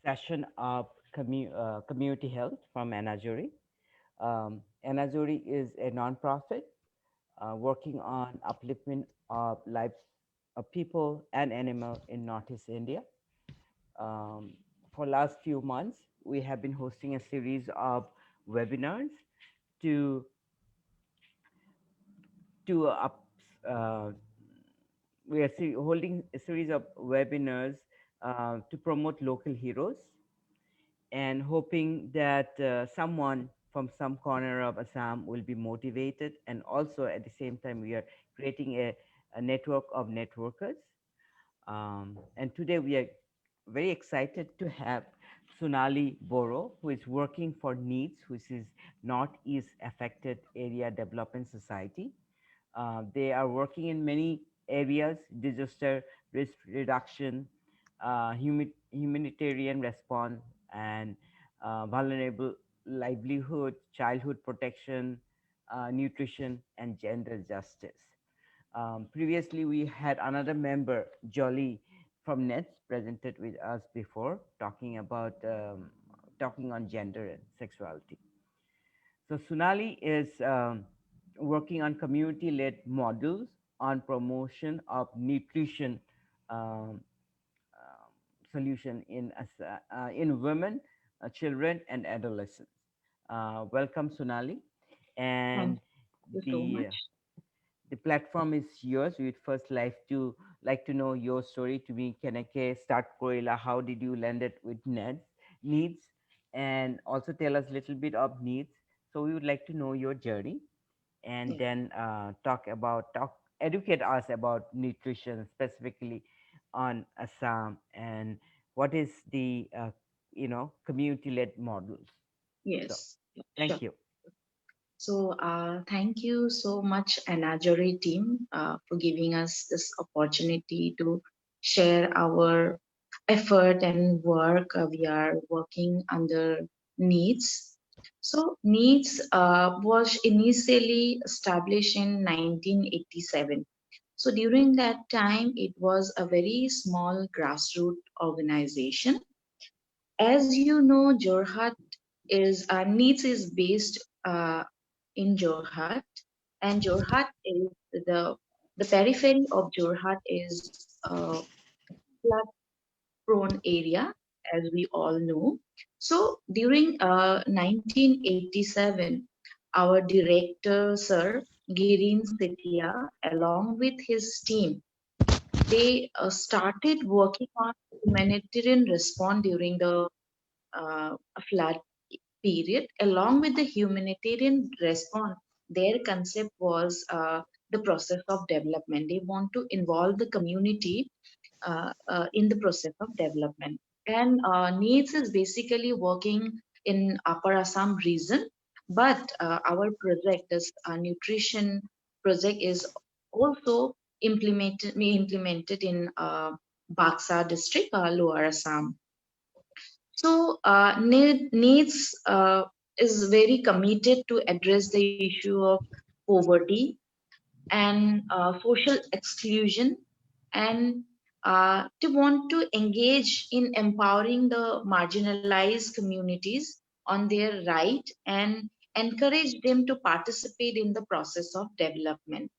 session of community health from Anajuri. Anajuri is a nonprofit working on upliftment of lives of people and animal in Northeast India. Um, for last few months, we have been hosting a series of webinars to to up, uh, we are holding a series of webinars to promote local heroes and hoping that someone from some corner of Assam will be motivated. And also at the same time, we are creating a network of networkers. And today we are very excited to have Sonali Boro, who is working for NEEDS, which is Northeast Affected Area Development Society. They are working in many areas: disaster risk reduction, humanitarian response, and vulnerable livelihood, childhood protection, nutrition, and gender justice. Previously, we had another member, Jolly, from NETS, presented with us before, talking on gender and sexuality. So Sunali is working on community-led models on promotion of nutrition um, solution in women, children, and adolescents. Welcome, Sunali, Thank and you so the much. the platform is yours. We'd first like to know your story. To me, Keneke, start Koila. How did you land it with needs, and also tell us a little bit of needs. So we would like to know your journey, and Yeah. then educate us about nutrition specifically on Assam and what is the community-led models. So Yes. Yeah, sure. thank you. So, thank you so much, Anajari team, for giving us this opportunity to share our effort and work. We are working under needs. So, needs was initially established in 1987. So, during that time, it was a very small grassroots organization. As you know, Jorhat is needs is based in Jorhat, and Jorhat is the periphery of Jorhat is a flood prone area, as we all know. So during 1987, our director, Sir Girin Setia, along with his team, they started working on humanitarian response during the flood period. Along with the humanitarian response, their concept was the process of development. They want to involve the community in the process of development. And needs is basically working in Upper Assam region, but our project, this nutrition project, is also implemented in Baksa district, Lower Assam. So, needs is very committed to address the issue of poverty and social exclusion, and to want to engage in empowering the marginalized communities on their right and encourage them to participate in the process of development.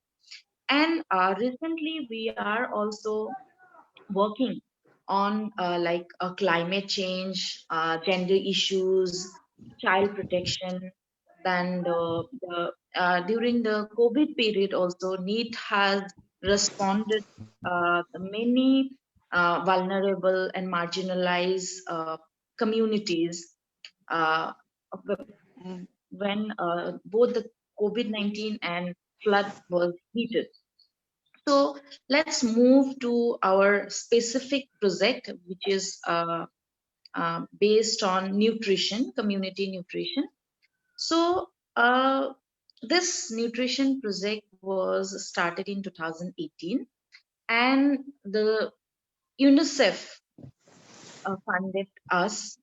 And recently, we are also working on climate change, gender issues, child protection. Then during the COVID period, also NEET has responded many vulnerable and marginalized communities uh, when both the COVID-19 and flood was heated. So let's move to our specific project, which is based on nutrition, community nutrition. So this nutrition project was started in 2018, and the UNICEF funded us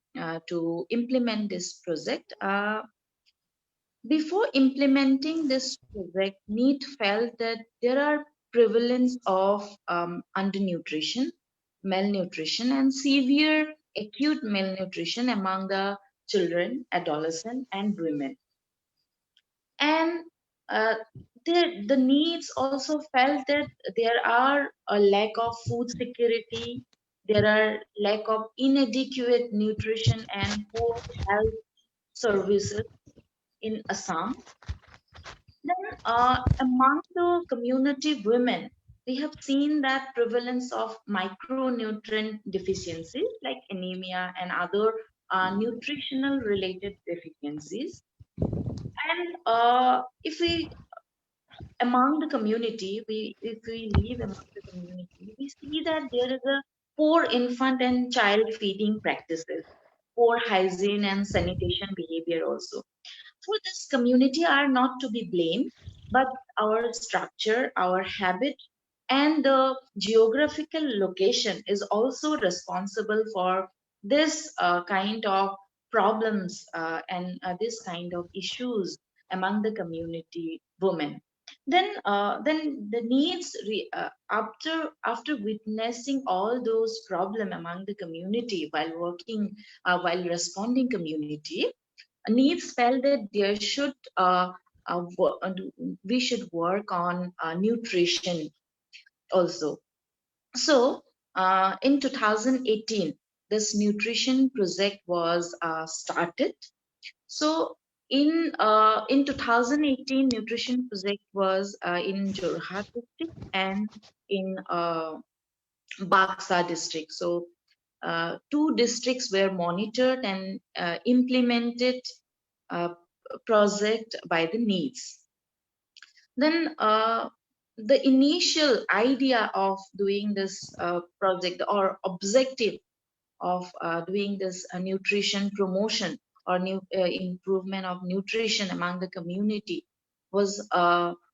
to implement this project. Before implementing this project, NEET felt that there are prevalence of undernutrition, malnutrition, and severe acute malnutrition among the children, adolescents, and women. And uh, the needs also felt that there are a lack of food security, there are lack of inadequate nutrition and poor health services in Assam. Then, among the community women, we have seen that prevalence of micronutrient deficiencies like anemia and other nutritional related deficiencies. And if we among the community, we if we live among the community, we see that there is a poor infant and child feeding practices, poor hygiene and sanitation behavior also. For this community are not to be blamed, but our structure, our habit, and the geographical location is also responsible for this kind of problems and this kind of issues among the community women. Then the needs after witnessing all those problem among the community while working while responding community needs felt that there should we should work on nutrition also. So in 2018, this nutrition project was started. So in 2018, nutrition project was in Jorhat district and in Baksa district. So two districts were monitored and implemented uh, project by the needs. Then the initial idea of doing this project or objective of doing this nutrition promotion or new improvement of nutrition among the community was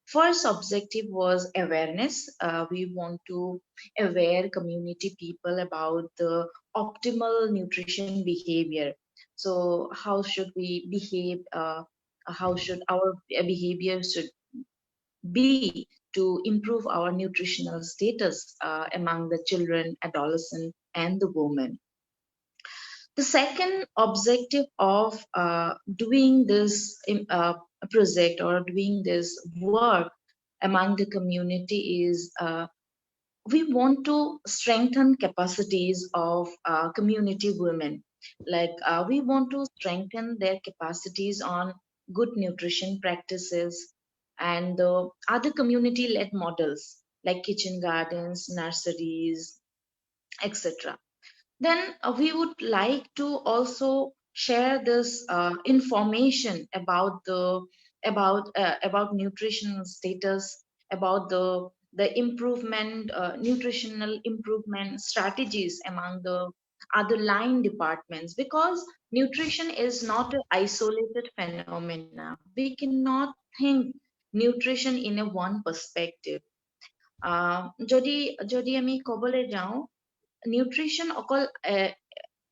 first objective was awareness. We want to aware community people about the optimal nutrition behavior. So how should we behave, how should our behavior should be to improve our nutritional status among the children, adolescent, and the women. The second objective of doing this project or doing this work among the community is we want to strengthen capacities of community women. Like we want to strengthen their capacities on good nutrition practices and other community led models like kitchen gardens, nurseries, etc. Then we would like to also share this information about nutritional status, about the improvement nutritional improvement strategies among the other line departments, because nutrition is not an isolated phenomena. We cannot think nutrition in a one perspective. যদি আমি কবলৈ যাওঁ, nutrition অকল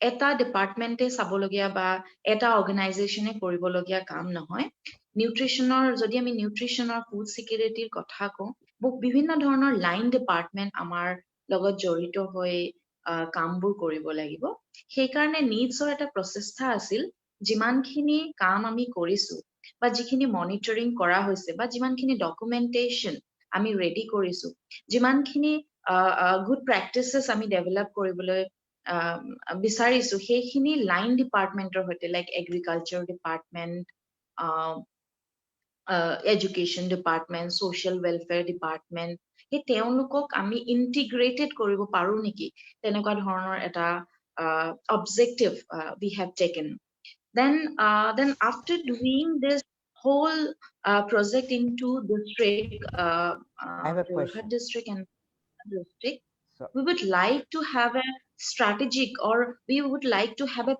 এটা ডিপাৰ্টমেণ্টে চাবলগীয়া বা এটা অৰ্গেনাইজেশ্যনে কৰিবলগীয়া কাম নহয়। নিউট্ৰিশ্যনৰ যদি আমি নিউট্ৰিশ্যনৰ ফুড ছিকিউৰিটিৰ কথা কওঁ, বিভিন্ন ধৰণৰ লাইন ডিপাৰ্টমেণ্ট আমাৰ লগত জড়িত হৈ কামবোৰ কৰিব লাগিব। সেইকাৰণে নিডছৰ এটা প্ৰচেষ্টা আছিল, যিমানখিনি কাম আমি কৰিছো বা যিখিনি মনিটৰিং কৰা হৈছে বা যিমানখিনি ডকুমেণ্টেশ্যন আমি ৰেডি কৰিছো, যিমানখিনি গুড প্ৰেক্টিচেছ আমি ডেভেলপ কৰিবলৈ বিচাৰিছো, সেইখিনি লাইন ডিপাৰ্টমেণ্টৰ সৈতে like agriculture department, education department, social welfare department, সেই তেওঁলোকক আমি ইণ্টিগ্ৰেটেড কৰিব পাৰো নেকি, তেনেকুৱা ধৰণৰ এটা objective we have taken. Then after doing this whole project in two district, I have a Jorhat question. district and district, So, we would like to have a strategic, or we would like to have a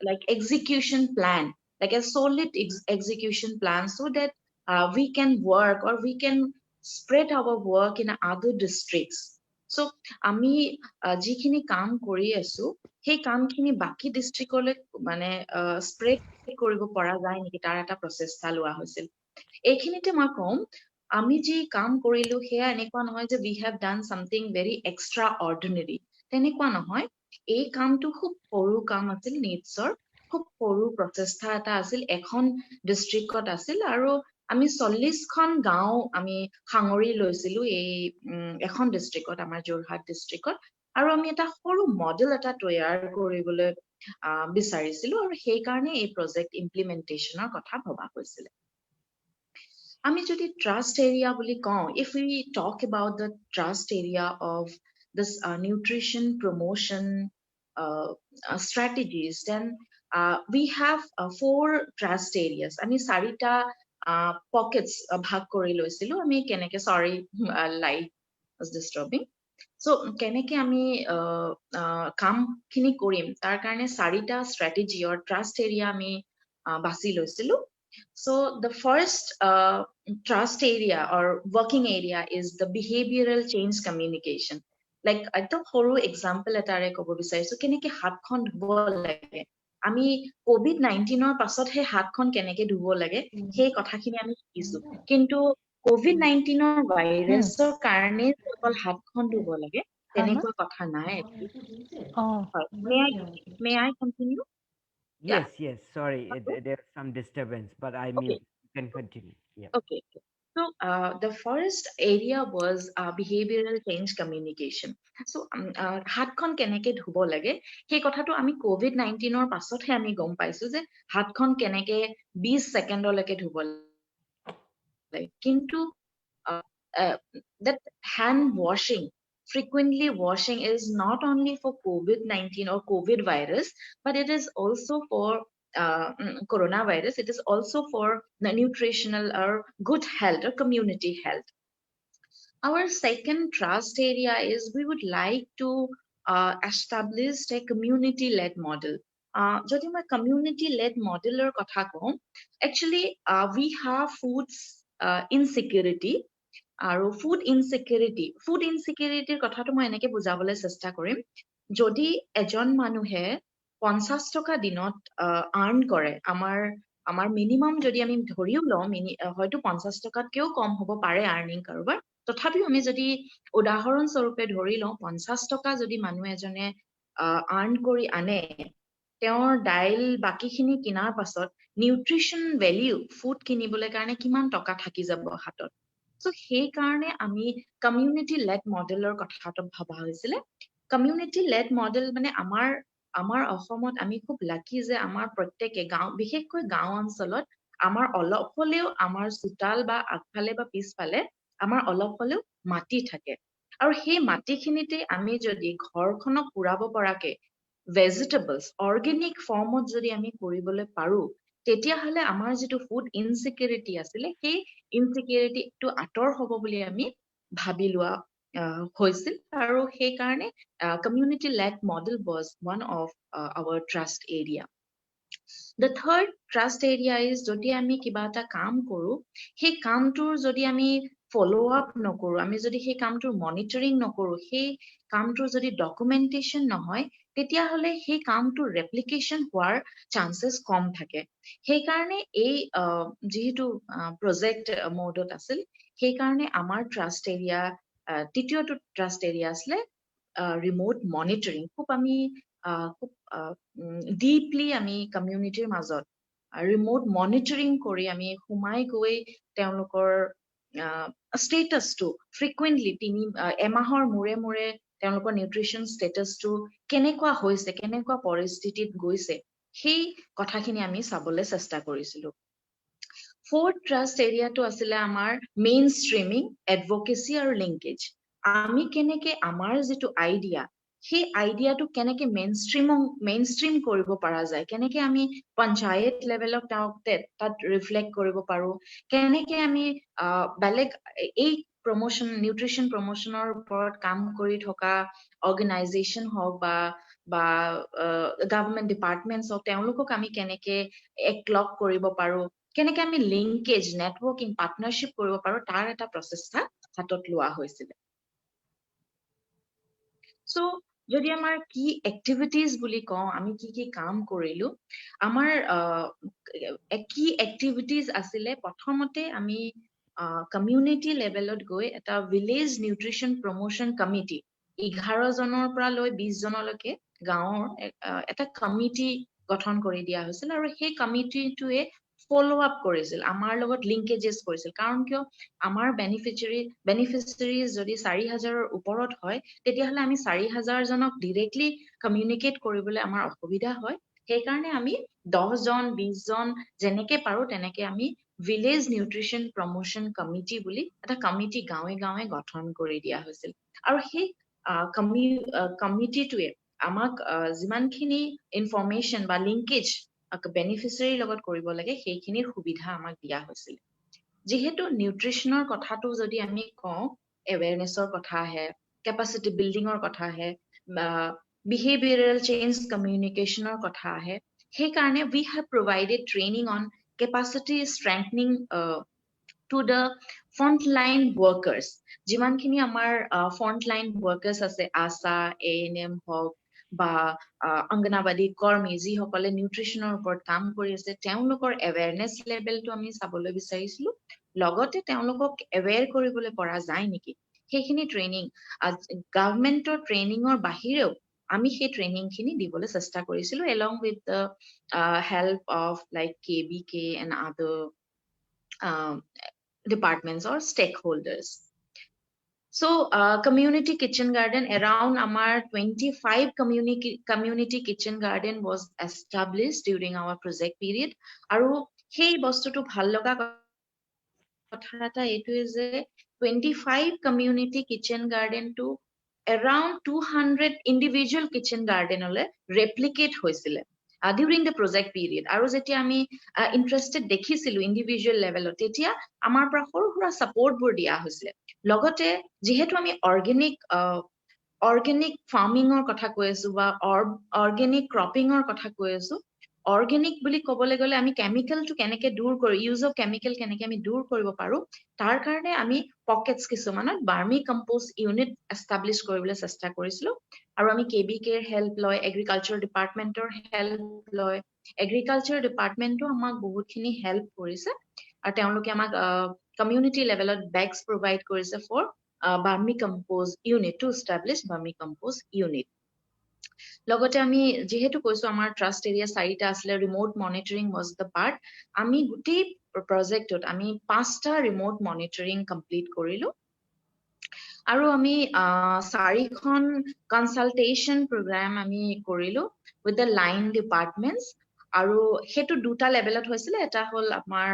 like execution plan, like a solid execution plan, so that we can work or we can spread our work in other districts. So আমি যিখিনি কাম কৰি আছো, সেই কামখিনি বাকী ডিষ্ট্ৰিক্টলৈ মানে spread কৰিব পৰা যায় নেকি, তাৰ এটা প্ৰচেষ্টা লোৱা হৈছিল। এইখিনিতে মই কম, আমি যি কাম কৰিলো সেয়া এনেকুৱা নহয় যে we have done something very extraordinary, তেনেকুৱা নহয়। এই কামটো খুব সৰু কাম আছিল, নিটছৰ খুব সৰু প্ৰচেষ্টা এটা আছিল, এখন ডিষ্ট্ৰিক্টত আছিল, আৰু আমি 40খন গাঁও আমি সাঙুৰি লৈছিলো এই এখন ডিষ্ট্ৰিক্টত, আমাৰ যোৰহাট ডিষ্ট্ৰিক্টত, আৰু আমি এটা সৰু মডেল এটা তৈয়াৰ কৰিবলৈ বিচাৰিছিলো, আৰু সেইকাৰণে এই প্ৰজেক্ট ইমপ্লিমেণ্টেশ্যনৰ কথা ভবা হৈছিলে। আমি যদি ট্ৰাষ্ট এৰিয়া বুলি কওঁ, if we talk about the trust area of this nutrition promotion strategies, then we have 4 trust areas. আমি 4টা pockets ভাগ কৰি লৈছিলো। আমি কেনেকে, sorry, light was disturbing. So কেনেকে আমি কামখিনি কৰিম তাৰ কাৰণে 4টা strategy or trust area আমি বাছি লৈছিলো। So the first trust area or working area is the behavioral change communication. Like একদম সৰু example এটাৰে ক'ব বিচাৰিছো, কেনেকে হাতখন ধুব লাগে। আমি COVID-19ৰ পাছতহে হাতখন কেনেকে ধুব লাগে সেই কথাখিনি আমি শিকিছো, কিন্তু COVID-19ৰ ভাইৰাছৰ কাৰণে অকল হাতখন ধুব লাগে তেনেকুৱা কথা নাই। May I continue? Yeah. Yes. Sorry, there's some disturbance, but I mean, Okay. you can continue. Yeah. Okay. So the first area was behavioral change communication. So হাতখন কেনেকে ধুব লাগে সেই কথাটো আমি COVID-19ৰ পাছতহে আমি গম পাইছো যে হাতখন কেনেকে 20 ছেকেণ্ডলৈকে ধুব লাগে, কিন্তু that hand washing, frequently washing, is not only for COVID-19 or COVID virus, but it is also for coronavirus. It is also for the nutritional or good health or community health. Our second trust area is we would like to establish a community-led model. যদি মই community-led modeler কথা কওঁ, actually we have foods insecurity, আৰু food ইনচিকিউৰিটিৰ কথাটো মই এনেকে বুজাবলৈ চেষ্টা কৰিম। যদি এজন মানুহে 50 টকা দিনত আৰ্ণ কৰে, আমাৰ মিনিমাম যদি আমি ধৰিও লওঁ, হয়তো 50 টকাতকেও কম হ'ব পাৰে আৰ্নিং কাৰোবাৰ, তথাপিও আমি যদি উদাহৰণস্বৰূপে ধৰি লওঁ 50 টকা যদি মানুহ এজনে আৰ্ণ কৰি আনে, তেওঁৰ দাইল বাকীখিনি কিনাৰ পাছত নিউট্ৰিশ্যন ভেলিউ ফুড কিনিবলৈ কাৰণে কিমান টকা থাকি যাব হাতত। So সেইকাৰণে আমি কমিউনিটি লেড মডেলৰ কথাটো ভবা হৈছিলে। কমিউনিটি লেড মডেল মানে আমাৰ অসমত আমি খুব লাকি যে আমাৰ প্ৰত্যেকে গাঁও, বিশেষকৈ গাঁও অঞ্চলত আমাৰ অলপ হলেও আমাৰ চোতাল বা আগফালে বা পিছফালে আমাৰ অলপ হলেও মাটি থাকে, আৰু সেই মাটিখিনিতে আমি যদি ঘৰখনক পুৰাব পৰাকে ভেজিটেবলছ অৰ্গেনিক ফৰ্মত যদি আমি কৰিবলৈ পাৰো, তেতিয়াহ'লে আমাৰ যিটো ফুড ইনচিকিউৰিটি আছিলে সেই ইনচিকিউৰিটিটো আঁতৰ হ'ব বুলি আমি ভাবি লোৱা হৈছিল, আৰু সেইকাৰণে community led model was one of our trust area. The third trust area is যদি আমি কিবা এটা কাম কৰো, সেই কামটোৰ যদি আমি ফলো আপ নকৰো, আমি যদি সেই কামটোৰ মনিটৰিং নকৰো, সেই কামটোৰ যদি ডকুমেন্টেশ্যন নহয়, তেতিয়াহ'লে সেই কামটোৰ ৰেপ্লিকেশ্যন হোৱাৰ চান্সেছ কম থাকে। সেইকাৰণে এই যিহেতু প্ৰজেক্ট মোডত আছিল, সেইকাৰণে আমাৰ ট্ৰাষ্ট এৰিয়া, তৃতীয়টো ট্ৰাষ্ট এৰিয়া আছিলে ৰিমোট মনিটৰিং। খুব ডিপলি আমি কমিউনিটিৰ মাজত ৰিমোট মনিটৰিং কৰি আমি সোমাই গৈ তেওঁলোকৰ ষ্টেটাছটো ফ্ৰিকুৱেণ্টলি এমাহৰ মূৰে মূৰে তেওঁলোকৰ নিউট্ৰিশ্যন ষ্টেটাছটো কেনেকুৱা হৈছে, কেনেকুৱা পৰিস্থিতিত গৈছে, সেই কথাখিনি আমি চাবলৈ চেষ্টা কৰিছিলো। ফ'ৰ্থ ট্ৰাষ্ট এৰিয়াটো আছিলে আমাৰ মেইন ষ্ট্ৰিমিং, এডভকেচি আৰু লিংকেজ। আমি কেনেকে আমাৰ যিটো আইডিয়া, সেই আইডিয়াটো কেনেকে মেইনষ্ট্ৰিম কৰিব পৰা যায়, কেনেকে আমি পঞ্চায়ত লেভেলক তাত ৰিফ্লেক্ট কৰিব পাৰো, কেনেকে আমি বেলেগ এই নিউট্ৰিশ্যন প্ৰমোশ্যনৰ ওপৰত কাম কৰি থকা অৰ্গেনাইজেশ্যন হওক বা গভৰ্ণমেণ্ট ডিপাৰ্টমেণ্টছ হওক, তেওঁলোকক আমি কেনেকে একলগ কৰিব পাৰো, কেনেকে আমি লিংকেজ, নেটৱৰ্কিং, পাৰ্টনাৰশ্বিপ কৰিব পাৰো, তাৰ এটা প্ৰচেষ্টা হাতত লোৱা হৈছিলে। So যদি আমাৰ কি এক্টিভিটিজ বুলি কওঁ, আমি কি কাম কৰিলো, আমাৰ কি এক্টিভিটিজ আছিলে, প্ৰথমতে আমি কমিউনিটি লেভেলত গৈ এটা ভিলেজ নিউট্ৰিশ্যন প্ৰমোশ্যন কমিটি 11 জনৰ পৰা লৈ 20 জনলৈকে গাঁৱৰ এটা কমিটি গঠন কৰি দিয়া হৈছিল আৰু সেই কমিটিটোৱে ফলো আপ কৰিছিল আমাৰ লগত লিংকেজেছ কৰিছিল কাৰণ কিয় আমাৰ বেনিফিচিয়াৰী যদি 4,000ৰ ওপৰত হয় তেতিয়াহ'লে আমি 4,000জনক ডিৰেক্টলি কমিউনিকেট কৰিবলৈ আমাৰ অসুবিধা হয় সেইকাৰণে আমি 10জন 20জন যেনেকে পাৰো তেনেকে আমি ভিলেজ নিউট্ৰিচন প্ৰমোচন কমিটি বুলি এটা কমিটি গাঁৱে গাঁৱে গঠন কৰি দিয়া হৈছিল আৰু সেই কমিটিটোৱে আমাক যিমানখিনি ইনফৰমেশ্যন বা লিংকেজ বেনিফিচিয়াৰীৰ লগত কৰিব লাগে সেইখিনিৰ সুবিধা আমাক দিয়া হৈছিল যিহেতু নিউট্ৰিচনৰ কথাটো যদি আমি কওঁ এৱেৰনেছৰ কথা আহে কেপাচিটি বিল্ডিঙৰ কথা আহে বিহেভিয়ৰেল চেঞ্জ কমিউনিকেশ্যনৰ কথা আহে সেইকাৰণে we have provided training on capacity strengthening to the frontline workers যিমানখিনি আমাৰ frontline workers আছে আশা ANM হওক বা অংগনাবাদী কৰ্মী যিসকলে নিউট্ৰিচনৰ ওপৰত কাম কৰি আছে তেওঁলোকৰ এৱেৰনেছ লেভেলটো আমি চাবলৈ বিচাৰিছিলো লগতে তেওঁলোকক এৱেৰ কৰিবলৈ পৰা যায় নেকি সেইখিনি ট্ৰেইনিং গভৰ্ণমেণ্টৰ ট্ৰেইনিঙৰ বাহিৰেও আমি সেই ট্ৰেইনিংখিনি দিবলৈ চেষ্টা কৰিছিলো along with the help of like KBK and other departments or stakeholders. So community kitchen garden around our 25 community kitchen garden was established during our project period আৰু সেই বস্তুটো ভাল লগা কথা এটা এইটোৱে যে 25 community kitchen garden to around 200 individual kitchen garden হলে replicate হৈছিলে during the project period আৰু যেতিয়া আমি ইন্টাৰেষ্টেড দেখিছিলো ইণ্ডিভিজুৱেল লেভেলত তেতিয়া আমাৰ পৰা সৰু সুৰা সাপোৰ্টবোৰ দিয়া হৈছিলে লগতে যেহেতু আমি অৰ্গেনিক ফাৰ্মিঙৰ কথা কৈ আছো বা অৰ্গেনিক ক্ৰপিঙৰ কথা কৈ আছো অৰ্গেনিক বুলি ক'বলৈ গ'লে আমি কেমিকেলটো কেনেকে দূৰ কৰো ইউজ অফ কেমিকেল কেনেকে আমি দূৰ কৰিব পাৰো তাৰ কাৰণে আমি পকেটছ কিছুমানত বাৰ্মি কম্পোষ্ট ইউনিট এষ্টাব্লিছ কৰিবলৈ চেষ্টা কৰিছিলো আৰু আমি কেবিকেৰ হেল্প লয় এগ্ৰিকালচাৰ ডিপাৰ্টমেণ্টৰ হেল্প লয় এগ্ৰিকালচাৰ ডিপাৰ্টমেণ্টো আমাক বহুতখিনি হেল্প কৰিছে আৰু তেওঁলোকে আমাক কমিউনিটি লেভেলত বেগছ প্ৰভাইড কৰিছে for vermicompost unit to establish vermicompost unit লগতে আমি যেহেতু কৈছো আমাৰ ট্ৰাষ্ট এৰিয়া 4টা আছিলে remote monitoring was the part আমি গোটেই প্ৰজেক্টত আমি 5টা ৰিমোট মনিটৰিং কমপ্লিট কৰিলো আৰু আমি 4খন কনসালটেশন প্ৰগ্ৰাম আমি কৰিলো উইথ দ্য লাইন ডিপাৰ্টমেণ্টছ আৰু সেইটো দুটা লেভেলত হৈছিলে এটা হ'ল আমাৰ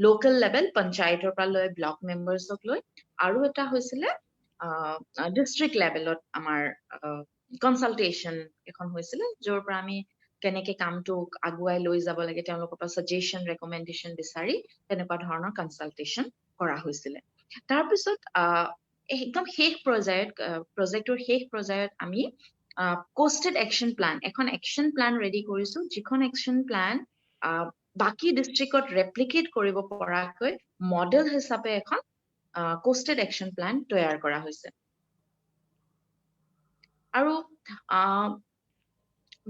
লোকেল লেভেল পঞ্চায়তৰ পৰা লৈ ব্লক মেম্বাৰ্ছক লৈ আৰু এটা হৈছিলে ডিস্ট্ৰিক্ট লেভেলত আমাৰ কনসালটেশন এখন হৈছিলে য'ৰ পৰা আমি কেনেকে কামটো আগুৱাই লৈ যাব লাগে তেওঁলোকৰ পৰা সাজেশন ৰেকমেণ্ডেশন বিচাৰি তেনেকুৱা ধৰণৰ কনসালটেশন কৰা হৈছিলে তাৰপিছত একদম শেষ প্ৰজেক্টৰ শেষ পৰ্যায়ত আমি কোষ্টেড একশ্যন প্লান এখন একশ্যন প্লান ৰেডি কৰিছো যিখন একশ্যন প্লান বাকি ডিস্ট্ৰিক্টত ৰেপ্লিকেট কৰিব পৰাকৈ মডেল হিচাপে এখন কোষ্টেড একশ্যন প্লান তৈয়াৰ কৰা হৈছে আৰু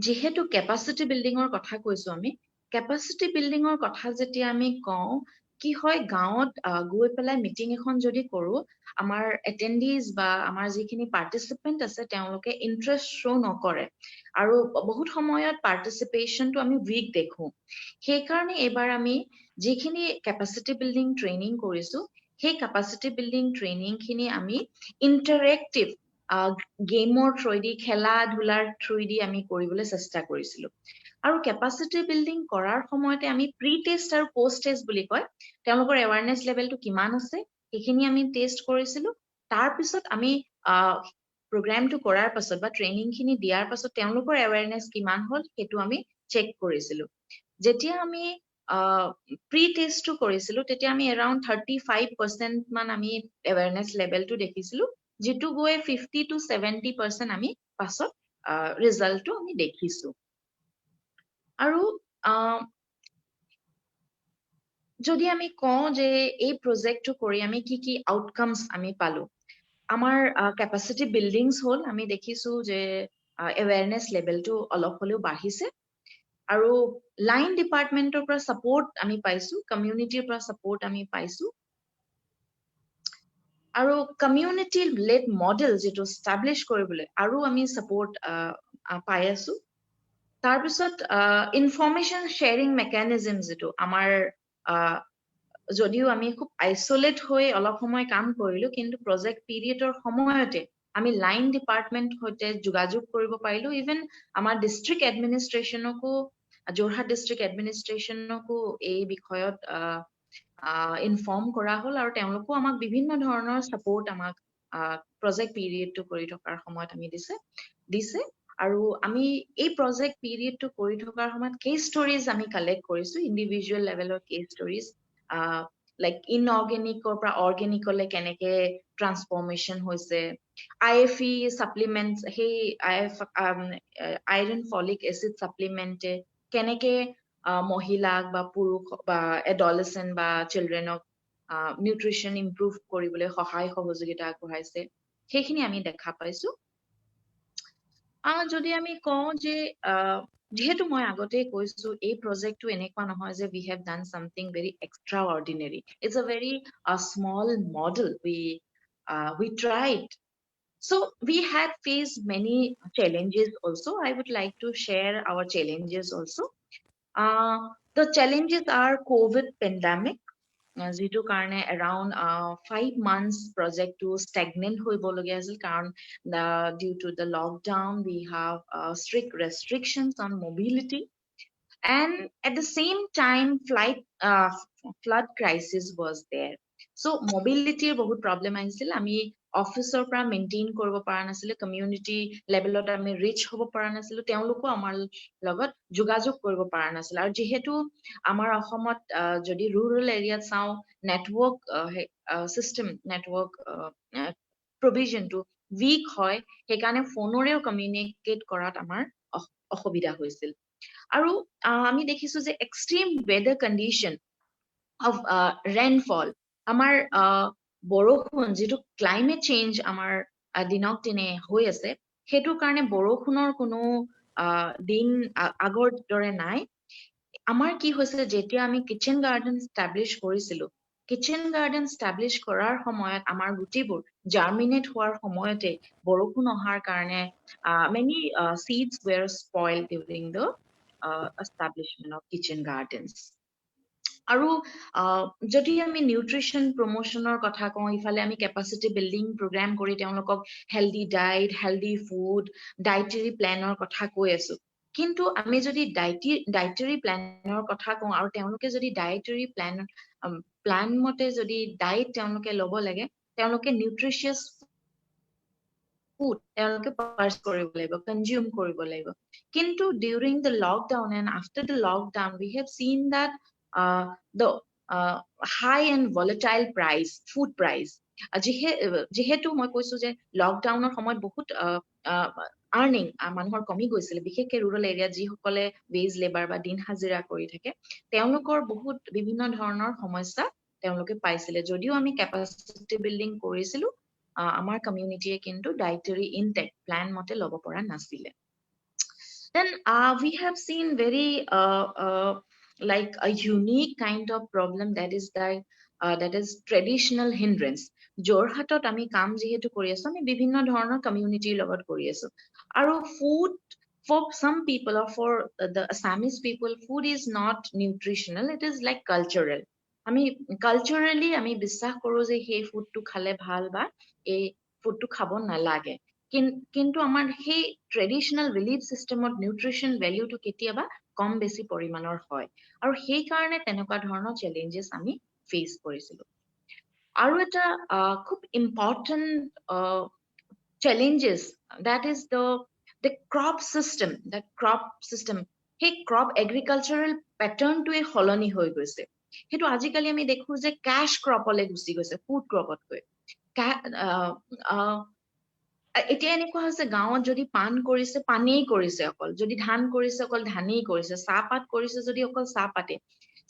যেহেতু কেপাচিটি বিল্ডিঙৰ কথা কৈছো আমি কেপাচিটি বিল্ডিঙৰ কথা যেতিয়া আমি কওঁ কি হয় গাঁৱত গৈ পেলাই মিটিং এখন যদি কৰো আমাৰ এটেন্ডিজ বা আমাৰ যিখিনি পাৰ্টিচিপেন্ট আছে তেওঁলোকে ইন্টাৰেষ্ট শ্ব নকৰে আৰু বহুত সময়ত পাৰ্টিচিপেশনটো আমি উইক দেখো সেইকাৰণে এবাৰ আমি যিখিনি কেপাচিটি বিল্ডিং ট্ৰেইনিং কৰিছো সেই কেপাচিটি বিল্ডিং ট্ৰেইনিং খিনি আমি ইন্টাৰেক্টিভ গেমৰ থ্ৰুদি খেলা ধূলাৰ থ্ৰুদি আমি কৰিবলৈ চেষ্টা কৰিছিলো আৰু কেপাচিটি বিল্ডিং কৰাৰ সময়তে আমি প্ৰি টেষ্ট আৰু পোষ্ট টেষ্ট বুলি কয় তেওঁলোকৰ এৱাৰনেছ লেভেলটো কিমান আছে সেইখিনি আমি টেষ্ট কৰিছিলো তাৰ পিছত আমি প্ৰগ্ৰামটো কৰাৰ পাছত বা ট্ৰেইনিং খিনি দিয়াৰ পাছত তেওঁলোকৰ এৱাৰনেছ কিমান হ'ল সেইটো আমি চেক কৰিছিলো যেতিয়া আমি প্ৰি টেষ্টটো কৰিছিলো তেতিয়া আমি এৰাউণ্ড 35% মান আমি এৱাৰনেছ লেভেলটো দেখিছিলো যিটো গৈ 50 to 70% আমি পাছত ৰিজাল্টটো আমি দেখিছো আৰু যদি আমি কওঁ যে এই প্ৰজেক্টটো কৰি আমি কি কি আউটকামছ আমি পালো আমাৰ কেপাচিটি বিল্ডিংছ হ'ল আমি দেখিছো যে এৱাৰনেছ লেভেলটো অলপ হ'লেও বাঢ়িছে আৰু লাইন ডিপাৰ্টমেণ্টৰ পৰা সাপোৰ্ট আমি পাইছো কমিউনিটিৰ পৰা সাপোৰ্ট আমি পাইছো আৰু কমিউনিটি লেড মডেল যেটো এষ্টাব্লিছ কৰিবলৈ আৰু আমি সাপোৰ্ট পাই আছো। তাৰপিছত ইনফৰমেশ্যন শ্বেয়াৰিং মেকানিজম যিটো আমাৰ যদিও আমি খুব আইচলেট হৈ অলপ সময় কাম কৰিলো, কিন্তু প্ৰজেক্ট পিৰিয়ডৰ সময়তে আমি লাইন ডিপাৰ্টমেণ্ট সৈতে যোগাযোগ কৰিব পাৰিলো। ইভেন আমাৰ ডিষ্ট্ৰিক্ট এডমিনিষ্ট্ৰেশ্যনকো, যোৰহাট ডিষ্ট্ৰিক্ট এডমিনিষ্ট্ৰেশ্যনকো এই বিষয়ত ইনফৰ্ম কৰা হ'ল, আৰু তেওঁলোকো আমাক বিভিন্ন ধৰণৰ ছাপোৰ্ট আমাক প্ৰজেক্ট পিৰিয়ডটো কৰি থকাৰ সময়ত আমি দিছে। আৰু আমি এই প্ৰজেক্ট পিৰিয়ডটো কৰি থকাৰ সময়ত কেছ ষ্টৰিজ আমি কালেক্ট কৰিছো, ইণ্ডিভিজুৱেল লেভেলৰ কেছ ষ্টৰিজ, লাইক ইনঅৰ্গেনিকৰ পৰা অৰ্গেনিকলৈ কেনেকে ট্ৰান্সফৰ্মেশ্যন হৈছে, IFE ছাপ্লিমেণ্ট, সেই আইৰণ ফলিক এচিড ছাপ্লিমেণ্টে কেনেকে মহিলাক বা পুৰুষ বা এডলেচেণ্ট বা চিলড্ৰেনক নিউট্ৰিশ্যন ইম্প্ৰুভ কৰিবলৈ সহায় সহযোগিতা আগবঢ়াইছে, সেইখিনি আমি দেখা পাইছো। যদি আমি কওঁ যে যিহেতু মই আগতেই কৈছো, এই প্ৰজেক্টটো এনেকুৱা নহয় যে we have done something very extraordinary. It's a very small model. We tried. So we had faced many challenges also. I would like to share our challenges also. Uh, the challenges are COVID pandemic, যিটো কাৰণে around 5 months project to stagnant হৈবলগীয়া আছিল, কাৰণ due to the lockdown we have strict restrictions on mobility, and at the same time flood crisis was there. So mobility বহুত problem আহিছিল, আমি অফিচৰ পৰা maintain কৰিব পৰা নাছিলো, কমিউনিটি লেভেলত আমি ৰিচ হ'ব পৰা নাছিলো, তেওঁলোকো আমাৰ লগত যোগাযোগ কৰিব পৰা নাছিল। আৰু যিহেতু আমাৰ অসমত যদি ৰুৰেল এৰিয়াত চাওঁ, নেটৱৰ্ক চিষ্টেম, নেটৱৰ্ক প্ৰভিজনটো উইক হয়, সেইকাৰণে ফোনৰেও কমিউনিকেট কৰাত আমাৰ অসুবিধা হৈছিল। আৰু আমি দেখিছো যে extreme weather condition of rainfall, আমাৰ বৰষুণ, যিটো ক্লাইমেট চেঞ্জ আমাৰ দিনক দিনে হৈ আছে, সেইটো কাৰণে বৰষুণৰ কোনো দিন আগৰ দৰে নাই। আমাৰ কি হৈছে, যেতিয়া আমি কিচেন গাৰ্ডেন ষ্টাব্লিছ কৰিছিলো, কিচেন গাৰ্ডেন ষ্টাব্লিছ কৰাৰ সময়ত আমাৰ গুটিবোৰ জাৰ্মিনেট হোৱাৰ সময়তে বৰষুণ অহাৰ কাৰণে many seeds were spoiled during the establishment of kitchen gardens. আৰু যদি আমি নিউট্ৰিশ্যন প্ৰমোশ্যনৰ কথা কওঁ, ইফালে আমি কেপাচিটি বিল্ডিং প্ৰগ্ৰাম কৰি তেওঁলোকক healthy diet, healthy food, dietary প্লেনৰ কথা কৈ আছো। কিন্তু আমি যদি ডায়েটেৰী প্লেনৰ কথা কওঁ, আৰু তেওঁলোকে যদি ডায়েটেৰী প্লান মতে যদি ডায়েট তেওঁলোকে ল'ব লাগে, তেওঁলোকে নিউট্ৰিচিয়াছ ফুড তেওঁলোকে পাৰ্চ কৰিব লাগিব, কনজিউম কৰিব লাগিব। কিন্তু during the lockdown and after the lockdown, we have seen that the high and volatile price, food price, যিহেতু মই কৈছো যে লকডাউনৰ সময়ত বহুত আৰ্নিং মানুহৰ কমি গৈছিলে, বিশেষকৈ ৰুৰেল এৰিয়াত যিসকলে ৱেজ লেবাৰ বা দিন হাজিৰা কৰি থাকে, তেওঁলোকৰ বহুত বিভিন্ন ধৰণৰ সমস্যা তেওঁলোকে পাইছিলে। যদিও আমি কেপাচিটি বিল্ডিং কৰিছিলো, আমাৰ কমিউনিটিয়ে কিন্তু ডায়েটেৰী ইনটেক প্লান মতে ল'ব পৰা নাছিলে। Then we have seen very like a unique kind of problem, that is traditional hindrance. যোৰহাটত আমি কাম যিহেতু কৰি আছো, আমি বিভিন্ন ধৰণৰ কমিউনিটিৰ লগত কৰি আছো, আৰু food for some people, or for the Assamese people, food is not nutritional, it is like cultural. আমি কালচাৰেলি আমি বিশ্বাস কৰো যে সেই ফুডটো খালে ভাল বা এই ফুডটো খাব নালাগে, কিন্তু আমাৰ সেই ট্ৰেডিশ্যনেল বিলিফ চিষ্টেমত নিউট্ৰিশ্যন ভেলিউটো কেতিয়াবা কম বেছি পৰিমাণৰ হয়, আৰু সেইকাৰণে তেনেকুৱা ধৰণৰ চেলেঞ্জেছ আমি ফেচ কৰিছিলো। আৰু এটা খুব important challenges, that is the crop system, সেই ক্ৰপ এগ্ৰিকালচাৰেল পেটাৰ্ণটোৱে সলনি হৈ গৈছে। সেইটো আজিকালি আমি দেখো যে কেশ ক্ৰপলৈ গুচি গৈছে ফুড ক্ৰপতকৈ। এতিয়া এনেকুৱা হৈছে, গাঁৱত যদি পাণ কৰিছে, পানেই কৰিছে অকল, যদি ধান কৰিছে অকল ধানেই কৰিছে, চাহপাত কৰিছে যদি অকল চাহপাতে।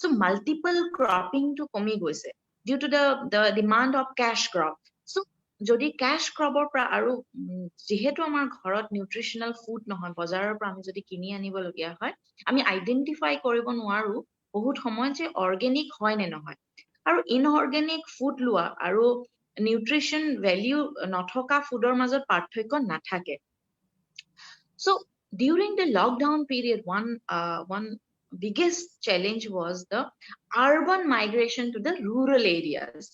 So multiple cropping to কমি গৈছে due to the demand of cash crop. So যদি cash crop পৰা, আৰু যিহেতু আমাৰ ঘৰত নিউট্ৰিশ্যনেল ফুড নহয়, বজাৰৰ পৰা আমি যদি কিনি আনিবলগীয়া হয়, আমি আইডেন্টিফাই কৰিব নোৱাৰো বহুত সময় যে অৰ্গেনিক হয় নে নহয়। আৰু ইনঅৰ্গেনিক ফুড লোৱা আৰু নিউট্ৰিশ্যন ভেলিউ নথকা ফুডৰ মাজত পাৰ্থক্য নাথাকে। So during the lockdown period, one biggest challenge was the urban migration to the rural areas.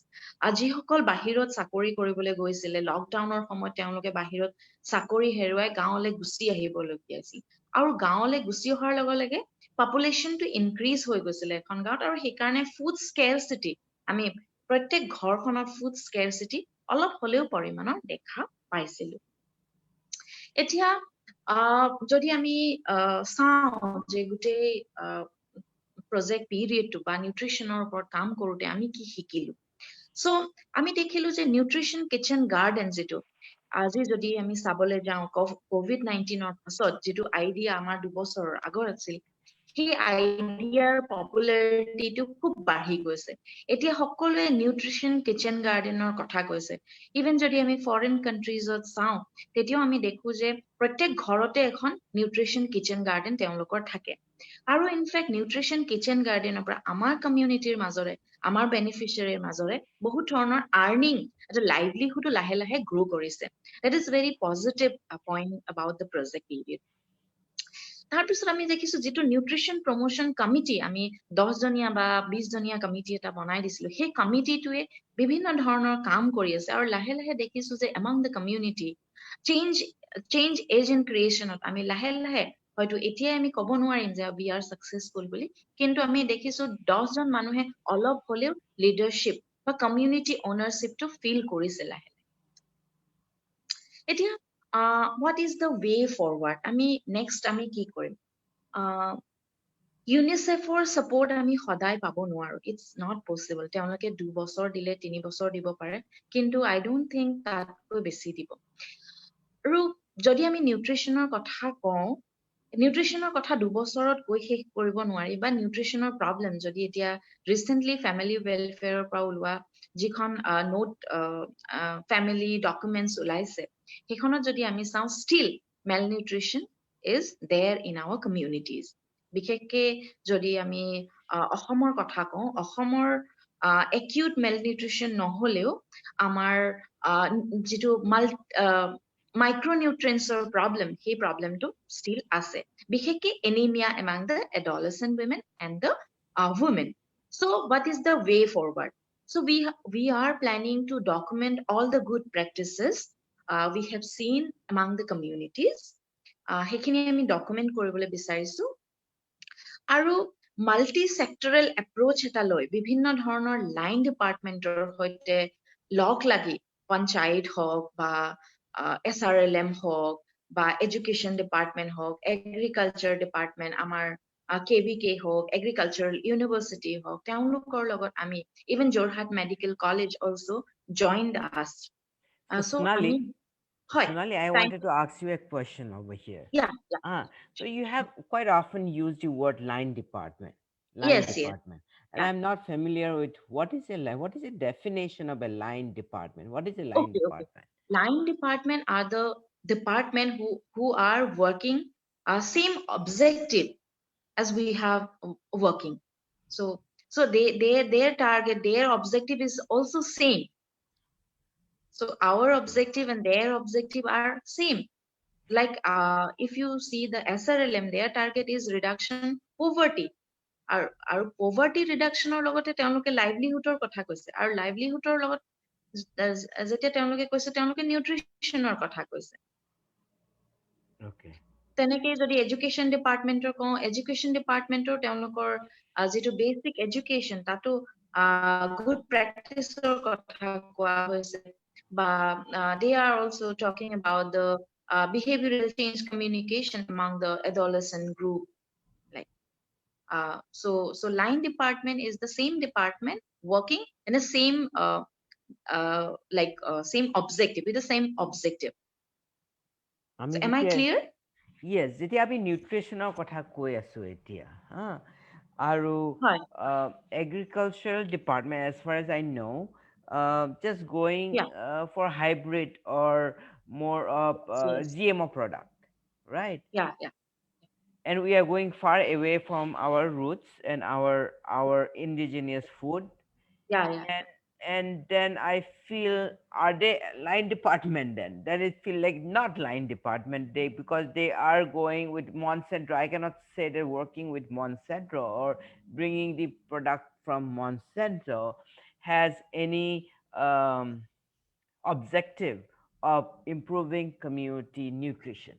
যিসকল বাহিৰত চাকৰি কৰিবলৈ গৈছিলে লকডাউনৰ সময়ত তেওঁলোকে বাহিৰত চাকৰি হেৰুৱাই গাঁৱলৈ গুচি আহিবলগীয়া আছিল, আৰু গাঁৱলৈ গুচি অহাৰ লগে লগে পপুলেশ্যনটো ইনক্ৰিজ হৈ গৈছিলে এখন গাঁৱত, আৰু সেইকাৰণে ফুড স্কেৰচিটি, আমি প্ৰত্যেক ঘৰখনত ফুড স্কেৰচিটি অলপ হলেও পৰিমাণৰ দেখা পাইছিলো। এতিয়া যদি আমি চাওঁ যে গোটেই প্ৰজেক্ট পিৰিয়ডটো বা নিউট্ৰিশ্যনৰ ওপৰত কাম কৰোঁতে আমি কি শিকিলো। চ' আমি দেখিলো যে নিউট্ৰিশ্যন কিচেন গাৰ্ডেন যিটো, আজি যদি আমি চাবলৈ যাওঁ COVID-19 পাছত যিটো আইডিয়া আমাৰ 2 বছৰৰ আগত আছিল, সেই আইডিয়াৰ পপুলাৰিটিটো খুব বাঢ়ি গৈছে। এতিয়া সকলোৱে নিউট্ৰিশ্যন কিচেন গাৰ্ডেনৰ কথা কৈছে। ইভেন যদি আমি ফৰেন কাণ্ট্ৰিজত চাওঁ, তেতিয়াও আমি দেখো যে প্ৰত্যেক ঘৰতে এখন নিউট্ৰিশ্যন কিচেন গাৰ্ডেন তেওঁলোকৰ থাকে। আৰু ইনফেক্ট নিউট্ৰিশ্যন কিচেন গাৰ্ডেনৰ পৰা আমাৰ কমিউনিটিৰ মাজৰে, আমাৰ বেনিফিচিয়াৰীৰ মাজৰে বহুত ধৰণৰ আৰ্নিং, এটা লাইভলিহুডো লাহে লাহে গ্ৰ' কৰিছে। That is very positive point about the project period. তাৰপিছত আমি দেখিছো যিটো নিউট্ৰিশ্যন প্ৰমোশ্যন কমিটি, আমি 10জনীয়া বা 20জনীয়া কমিটি এটা বনাই দিছিলো, সেই কমিটিটোৱে বিভিন্ন ধৰণৰ কাম কৰি আছে, আৰু লাহে লাহে দেখিছো যে among the community change change agent ক্ৰিয়েশ্যনত আমি লাহে লাহে, হয়তো এতিয়াই আমি ক'ব নোৱাৰিম যে উই আৰ ছাকচেছফুল বুলি, কিন্তু আমি দেখিছো 10জন মানুহে অলপ হলেও লিডাৰশ্বিপ বা কমিউনিটি অনাৰশ্বিপটো ফিল কৰিছে লাহে। এতিয়া what is the way forward, আমি নেক্সট আমি কি কৰিম। ইউনিচেফৰ ছাপোৰ্ট আমি সদায় পাব নোৱাৰো, ইটছ নট পচিবল। তেওঁলোকে 2 বছৰ দিলে 3 বছৰ দিব পাৰে, কিন্তু আই ডোন্ট থিংক তাতকৈ বেছি দিব। আৰু যদি আমি নিউট্ৰিশ্যনৰ কথা কওঁ, নিউট্ৰিশ্যনৰ কথা 2 বছৰত কৈ শেষ কৰিব নোৱাৰি, বা নিউট্ৰিশ্যনৰ প্ৰব্লেম যদি এতিয়া ৰিচেণ্টলি ফেমিলি ৱেলফেয়াৰৰ পৰা ওলোৱা যিখন নোট ফেমিলি ডকুমেণ্টছ ওলাইছে, সেইখনত যদি আমি চাওঁ, still malnutrition is there in our communities. বিশেষকে যদি আমি অসমৰ কথা কওঁ, অসমৰ একিউট মেল নিউট্ৰিশ্যন নহলেও আমাৰ যিটো মাইক্ৰনিউট্ৰিয়েন্টছৰ প্ৰব্লেম, সেই প্ৰব্লেমটো ষ্টিল আছে, বিশেষকে anaemia among the adolescent women and the women. So what is the way forward? So we are planning to document all the good practices we have seen among the communities. সেইখিনি আমি document কৰিবলৈ বিচাৰিছো, আৰু multi sectoral approach এটা লৈ বিভিন্ন ধৰণৰ line ডিপাৰ্টমেণ্টৰ সৈতে লগ লাগি, পঞ্চায়ত হওক বা SRLM হওক বা এডুকেশ্যন ডিপাৰ্টমেণ্ট হওক, এগ্ৰিকালচাৰ ডিপাৰ্টমেণ্ট আমাৰ KVK হওক, এগ্ৰিকালচাৰেল ইউনিভাৰ্চিটি হওক, তেওঁলোকৰ লগত আমি, even Jorhat medical college also joined us. So চ' আমি, Sonali, হয়, Sonali, I thank wanted to ask you a question over here. yeah, yeah, So you have quite often used the word line yes, yes, department, and yeah. I'm not familiar with what is a line. What is the definition of a line department? What is a line Okay, okay. department? Line department are the department who are working same objective as we have working. So their target, their objective is also same. So our Okay. objective and their objective are same. Like if you see the SRLM, their target is reduction poverty. আৰু poverty reductionৰ লগতে তেওঁলোকে livelihoodৰ কথা কৈছে, আৰু livelihoodৰ লগত যেতিয়া তেওঁলোকে কৈছে, তেওঁলোকে নিউট্ৰিশ্যনৰ কথা কৈছে। Okay. তেনেকে যদি এডুকেশ্যন ডিপাৰ্টমেণ্টৰ কওঁ, এডুকেশ্যন ডিপাৰ্টমেণ্টৰ তেওঁলোকৰ যিটো বেচিক এডুকেশ্যন, তাতো গুড প্ৰেক্টিচৰ কথা কোৱা হৈছে, বা they are also talking about the behavioral change communication among the adolescent group. Like so line department is the same department working in the same same objective, with the same objective. আমি So am I যেতিয়া clear? Yes, যেতিয়া আমি নিউট্ৰিশ্যনৰ কথা কৈ আছো এতিয়া, হা, আৰু Hi. agricultural department, as far as I know, just going Yeah. for hybrid or more of Yes. GMO product, right? Yeah. Yeah. And we are going far away from our roots and our indigenous food. Yeah. Yeah. And Yeah. and then I feel, are they line department? Then it feel like not line department, they, because they are going with Monsanto. I cannot say they're working with Monsanto or bringing the product from Monsanto has any objective of improving community nutrition.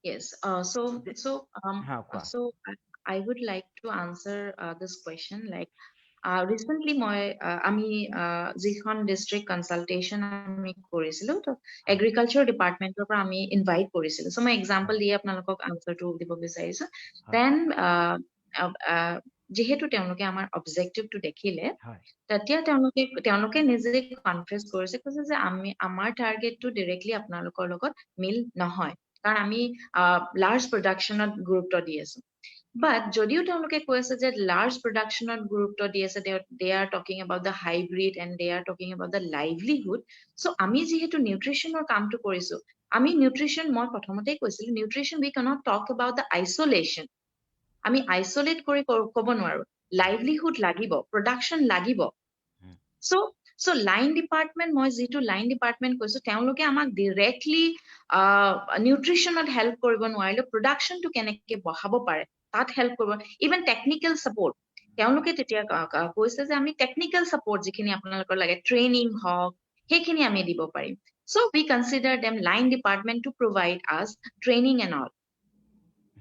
Yes. The- हाँ, quoi? I would like to answer this question. Like, recently আমি যিখন district consultation আমি কৰিছিলো, তো हाँ, agriculture ডিপাৰ্টমেন্টৰ পৰা আমি ইনভাইট কৰিছিলো। চ' মই এক্সাম্পল हाँ, দিয়ে আপোনালোকক আনচাৰটো দিব বিচাৰিছো। हाँ, দেন যিহেতু তেওঁলোকে আমাৰ অবজেক্টিভটো দেখিলে, हाँ, তেতিয়া তেওঁলোকে নিজে কনফেছ কৰিছে, কৈছে যে আমাৰ টাৰ্গেটটো ডিৰেক্টলি আপোনালোকৰ লগত মিল নহয়, কাৰণ আমি লাৰ্জ প্ৰডাকশ্যনত গুৰুত্ব দি আছো। বাট যদিও তেওঁলোকে কৈ আছে যে লাৰ্জ প্ৰডাকশ্যনত গুৰুত্ব দি আছে, they are talking about the hybrid and they are talking about the livelihood. So' আমি যিহেতু নিউট্ৰিশ্যনৰ কামটো কৰিছো, আমি নিউট্ৰিশ্যন, মই প্ৰথমতেই কৈছিলো, nutrition we cannot talk about the isolation. আমি আইচলেট কৰি ক'ব নোৱাৰো। লাইভলিহুড লাগিব, প্ৰডাকশ্যন লাগিব। हाँ, চ' লাইন ডিপাৰ্টমেণ্ট, মই যিটো লাইন ডিপাৰ্টমেণ্ট কৈছো, তেওঁলোকে আমাক ডিৰেক্টলি নিউট্ৰিশ্যনত হেল্প কৰিব নোৱাৰিলেও প্ৰডাকশ্যনটো কেনেকে বঢ়াব পাৰে তাত হেল্প কৰিব। ইভেন টেকনিকেল ছাপৰ্ট তেওঁলোকে তেতিয়া কৈছে যে আমি টেকনিকেল ছাপৰ্ট যিখিনি আপোনালোকৰ লাগে, ট্ৰেইনিং হওক, সেইখিনি আমি দিব পাৰিম। So' we consider them line department to provide us training and all.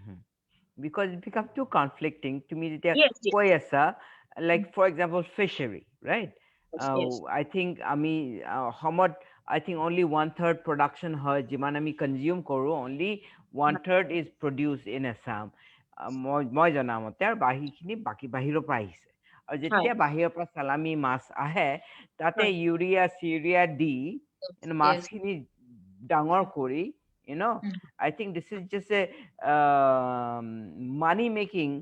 हाँ। Because it becomes too conflicting to me যেতিয়া Yes, yes, কৈ আছা, like for example fishery, right? yes, yes. I think আমি অসমত I think only one third production হয়, যিমান আমি consume কৰোঁ, only one third is produced in Assam, মই জনামতে, আৰু বাকীখিনি বাহিৰৰ পৰা আহিছে। আৰু হয়, যেতিয়া বাহিৰৰ পৰা চালামি মাছ আহে, তাতে হয়, ইউৰিয়া চিউৰিয়া দি yes, মাছখিনি ডাঙৰ কৰি, you know, yes. I think this is just a money making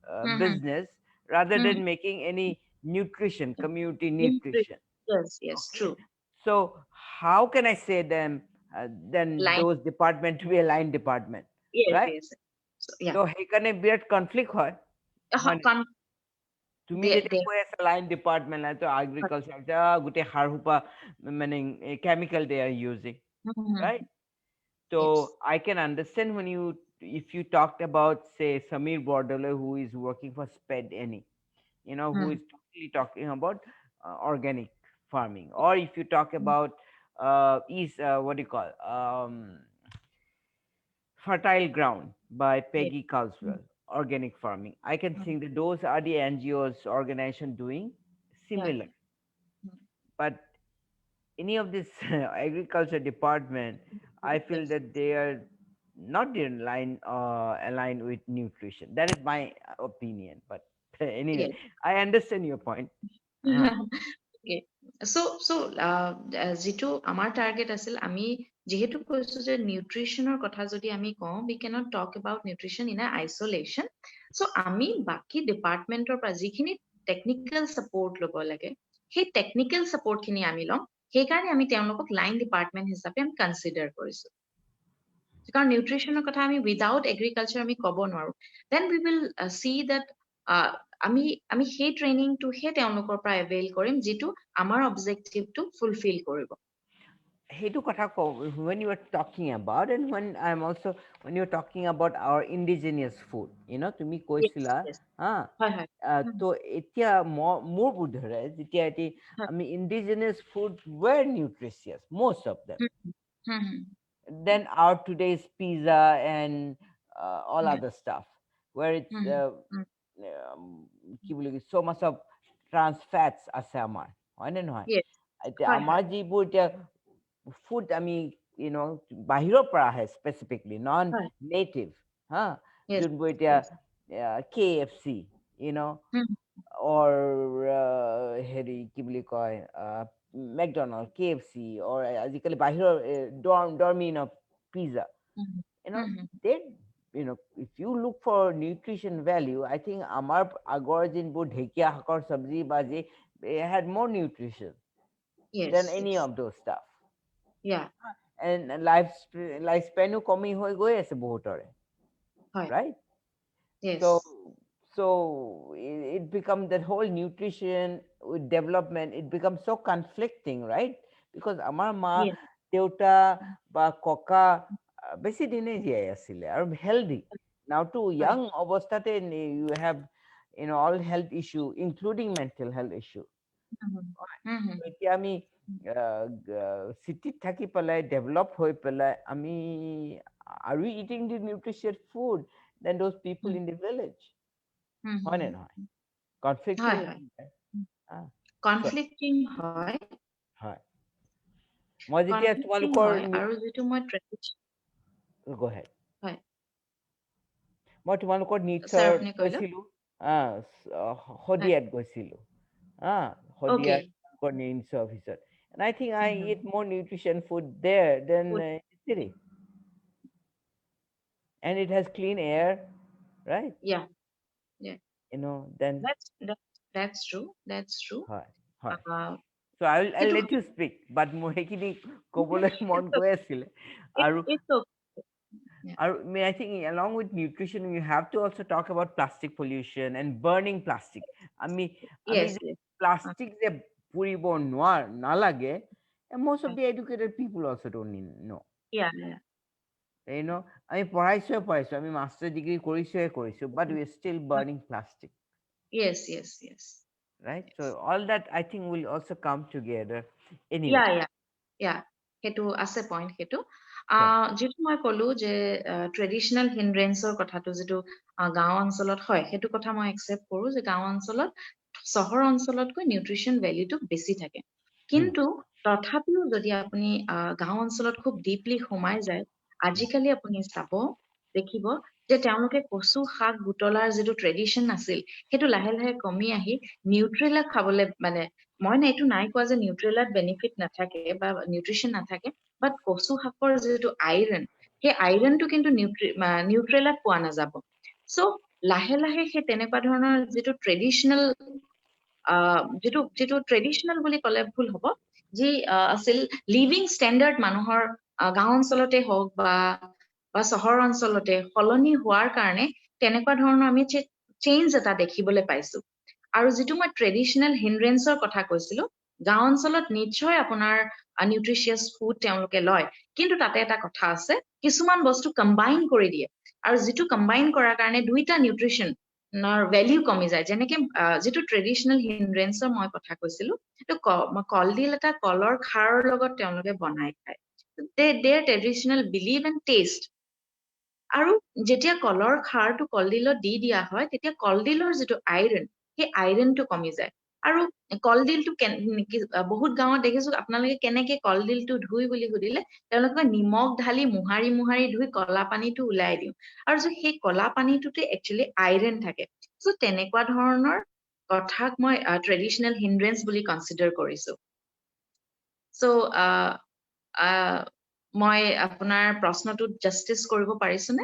Mm-hmm. business rather Mm-hmm. than making any nutrition, community Nutrition. nutrition. Yes, yes, Okay, true. so how can I say them then Line. those department to be a line department, Yes, right? yes. So, yeah. So সেইকাৰণে বিৰাট conflict হয়, হয় নাই? Con তুমি যেতিয়া they কৈ আছা line department, তো agriculture গোটেই সাৰ সোপা মানে chemical they are using, mm-hmm. right? So Yes. I can understand when you, if you talked about say Samir Bordale, who is working for Sped Any, you know, who Mm. is totally talking about organic farming, or if you talk Mm. about what do you call, Fertile Ground by Yes. Peggy Mm. Caldwell, organic farming. I can Mm. think that those are the NGOs organization doing Yeah. similar, Mm. but any of this agriculture department, I feel Yes. that they are not in line aligned with nutrition. That is my opinion. But anyway, Yes. I understand your point. Uh, Okay. যিটো আমাৰ target আছিল, আমি যিহেতু কৈছো যে নিউট্ৰিশ্যনৰ কথা যদি আমি কওঁ, we cannot talk about nutrition in a isolation. চ' আমি বাকী ডিপাৰ্টমেণ্টৰ পৰা যিখিনি টেকনিকেল ছাপৰ্ট ল'ব লাগে, সেই টেকনিকেল ছাপৰ্টখিনি আমি ল'ম। সেইকাৰণে আমি তেওঁলোকক লাইন ডিপাৰ্টমেণ্ট হিচাপে আমি কনচিডাৰ কৰিছো। কাৰণ নিউট্ৰিশ্যনৰ কথা আমি উইদাউট এগ্ৰিকালচাৰ আমি ক'ব নোৱাৰো। Then we will see that আমি আমি সেই ট্ৰেইনিংটোহে তেওঁলোকৰ পৰা এভেইল কৰিম, যিটো আমাৰ অবজেক্টিভটো ফুলফিল কৰিব। সেইটো কথা কওঁ, when you are talking about, and when I'm also, when you're talking about our indigenous food, you know, তুমি Yes, কৈছিলা, yes. হা, হয়, হয়। হুম, তো এতিয়া মোৰ বোধেৰে যেতিয়া এটি হয়। আমি indigenous food were nutritious, most of them, hmm, hmm, hmm, than our today's pizza and all hmm, other stuff, where it's হুম, হুম, কি বুলি কয়, so much of trans fats আছে আমাৰ, হয়নে নহয়? yes, এতিয়া হয়, আমাৰ হয়, যিবোৰ এতিয়া ফুড আমি, বাহিৰৰ পৰা আহে, স্পেচিফিকলি নন হয়, নেটিভ, হা, yes, যোনবোৰ এতিয়া yes, KFC, হুম, or হেৰি কি বুলি কয়, মেকডনাল্ড, KFC, or আজিকালি বাহিৰৰ ডৰমিন of pizza, hmm, you know hmm, hmm, they, if you look for nutrition value, I think আমাৰ আগৰ যোনবোৰ ঢেকীয়া শাকৰ চব্জি ভাজি, they had more nutrition than yes, any yes, of those stuff, yeah, and life spanও কমি হৈ গৈ আছে বহুতৰে, হয়, right? So yes, So it becomes that whole nutrition with development, it becomes so conflicting, right? Because আমাৰ মা Yes. দেউতা বা ককা বেছি দিনে জীয়াই আছিলে আৰু হেলদি। Now to হয়। young অৱস্থাতে you have all health issue including mental health issue। হুম, হুম, হুম, এতিয়া আমি চিটিত থাকি পেলাই ডেভেলপ হৈ পেলাই আমি are we eating the nutritious food than those people hmm, in the village? হুম, হয় হুম, নে নহয়? কনফ্লিক্টিং হয়, হৈ হয়। যায়। আহ, চোৱা, কনফ্লিক্টিং হয়, হয়, মই যেতিয়া কনফ্লিক্টিং তোমালোকৰ হয় আৰু যিটো মই ট্ৰেডিশ্যন, go ahead। হয়, মই তোমালোকৰ ছাৰ নিডছৰ আপুনি কৈ লওক। গৈছিলো, হয়, শদিয়াত গৈছিলো, অ'কে, শদিয়াত তোমালোকৰ নিডছৰ অফিচত, and I think I eat more nutrition food there than food, in the city, and it has clean air, right? ইয়া, ইয়া, Then that's true, that's true. হয়, হয়। Uh, So I'll সেইটো let you speak, but মোৰ সেইখিনি ক'বলৈ মন গৈ আছিলে। আৰু it's okay. Yeah. I think along with nutrition, we have to also talk about plastic pollution and burning plastic. আমি Yes, যে yes. Uh, plastic যে পুৰিব নালাগে, and most of the educated people also don't know। yeah, yeah. আমি পঢ়াইছো, আমি master degree কৰিছো, but we are still burning plastic, Yes, yes, yes, right? yes. So all that I think will also come together anyway। Yeah, yeah. Yeah, সেইটো আছে point সেইটো। Sure। যিটো মই ক'লো যে ট্ৰেডিশ্যনেল হিনড্ৰেঞ্চৰ কথাটো যিটো গাঁও অঞ্চলত হয়, সেইটো কথা মই একচেপ্ট কৰোঁ যে গাঁও অঞ্চলত চহৰ অঞ্চলতকৈ নিউট্ৰিশ্যন ভেলিউটো বেছি থাকে। হুম, কিন্তু তথাপিও যদি আপুনি গাঁও অঞ্চলত খুব ডিপলি সোমাই যায়, হুম, আজিকালি আপুনি চাব, দেখিব যে তেওঁলোকে কচু শাক বুটলাৰ যিটো ট্ৰেডিশ্যন আছিল, সেইটো লাহে লাহে কমি আহি নিউট্ৰেলা খাবলৈ মানে, মই এইটো নাই কোৱা যে নিউট্ৰেলাত বেনিফিট নাথাকে বা নিউট্ৰিশ্যন নাথাকে, বাট কচু শাকৰ যিটো আইৰণ, সেই আইৰণটো কিন্তু নিউট্ৰেলাত পোৱা নাযাব। চ' লাহে লাহে সেই তেনেকুৱা ধৰণৰ যিটো ট্ৰেডিশ্যনেল, যিটো ট্ৰেডিশ্যনেল বুলি ক'লে ভুল হ'ব, যি আছিল লিভিং ষ্টেণ্ডাৰ্ড মানুহৰ গাঁও অঞ্চলতে হওক বা চহৰ অঞ্চলতে সলনি হোৱাৰ কাৰণে তেনেকুৱা ধৰণৰ আমি চেঞ্জ এটা দেখিবলৈ পাইছো। আৰু যিটো মই ট্ৰেডিশ্যনেল হিনড্ৰেঞ্চৰ কথা কৈছিলো, গাঁও অঞ্চলত নিশ্চয় আপোনাৰ নিউট্ৰিচিয়াছ ফুড তেওঁলোকে লয়, কিন্তু তাতে এটা কথা আছে, কিছুমান বস্তু কম্বাইন কৰি দিয়ে, আৰু যিটো কম্বাইন কৰাৰ কাৰণে দুইটা নিউট্ৰিশ্যনৰ ভেলিউ কমি যায়। যেনেকে যিটো ট্ৰেডিশ্যনেল হিনড্ৰেঞ্চৰ মই কথা কৈছিলো, সেইটো কলডিল এটা কলৰ খাৰৰ লগত তেওঁলোকে বনাই খায়। দেৰ ট্ৰেডিশ্যনেল বিলিভ এণ্ড টেষ্ট। আৰু যেতিয়া কলৰ খাৰটো কলডিলত দি দিয়া হয়, তেতিয়া কলডিলৰ যিটো আইৰণ, সেই আইৰণটো কমি যায়। আৰু কলডিলটো বহুত গাঁৱত দেখিছো, আপোনালোকে কেনেকে কলডিলটো ধুই বুলি সুধিলে তেওঁলোকে নিমখ ঢালি মোহাৰি মোহাৰি ধুই কলা পানীটো ওলাই দিওঁ, আৰু সেই কলা পানীটোতে একচুৱেলি আইৰণ থাকে। চ' তেনেকুৱা ধৰণৰ কথাক মই ট্ৰেডিশ্যনেল হিনড্ৰেঞ্চ বুলি কনচিডাৰ কৰিছো। চ' মই আপোনাৰ প্ৰশ্নটোত জাষ্টিচ কৰিব পাৰিছোনে?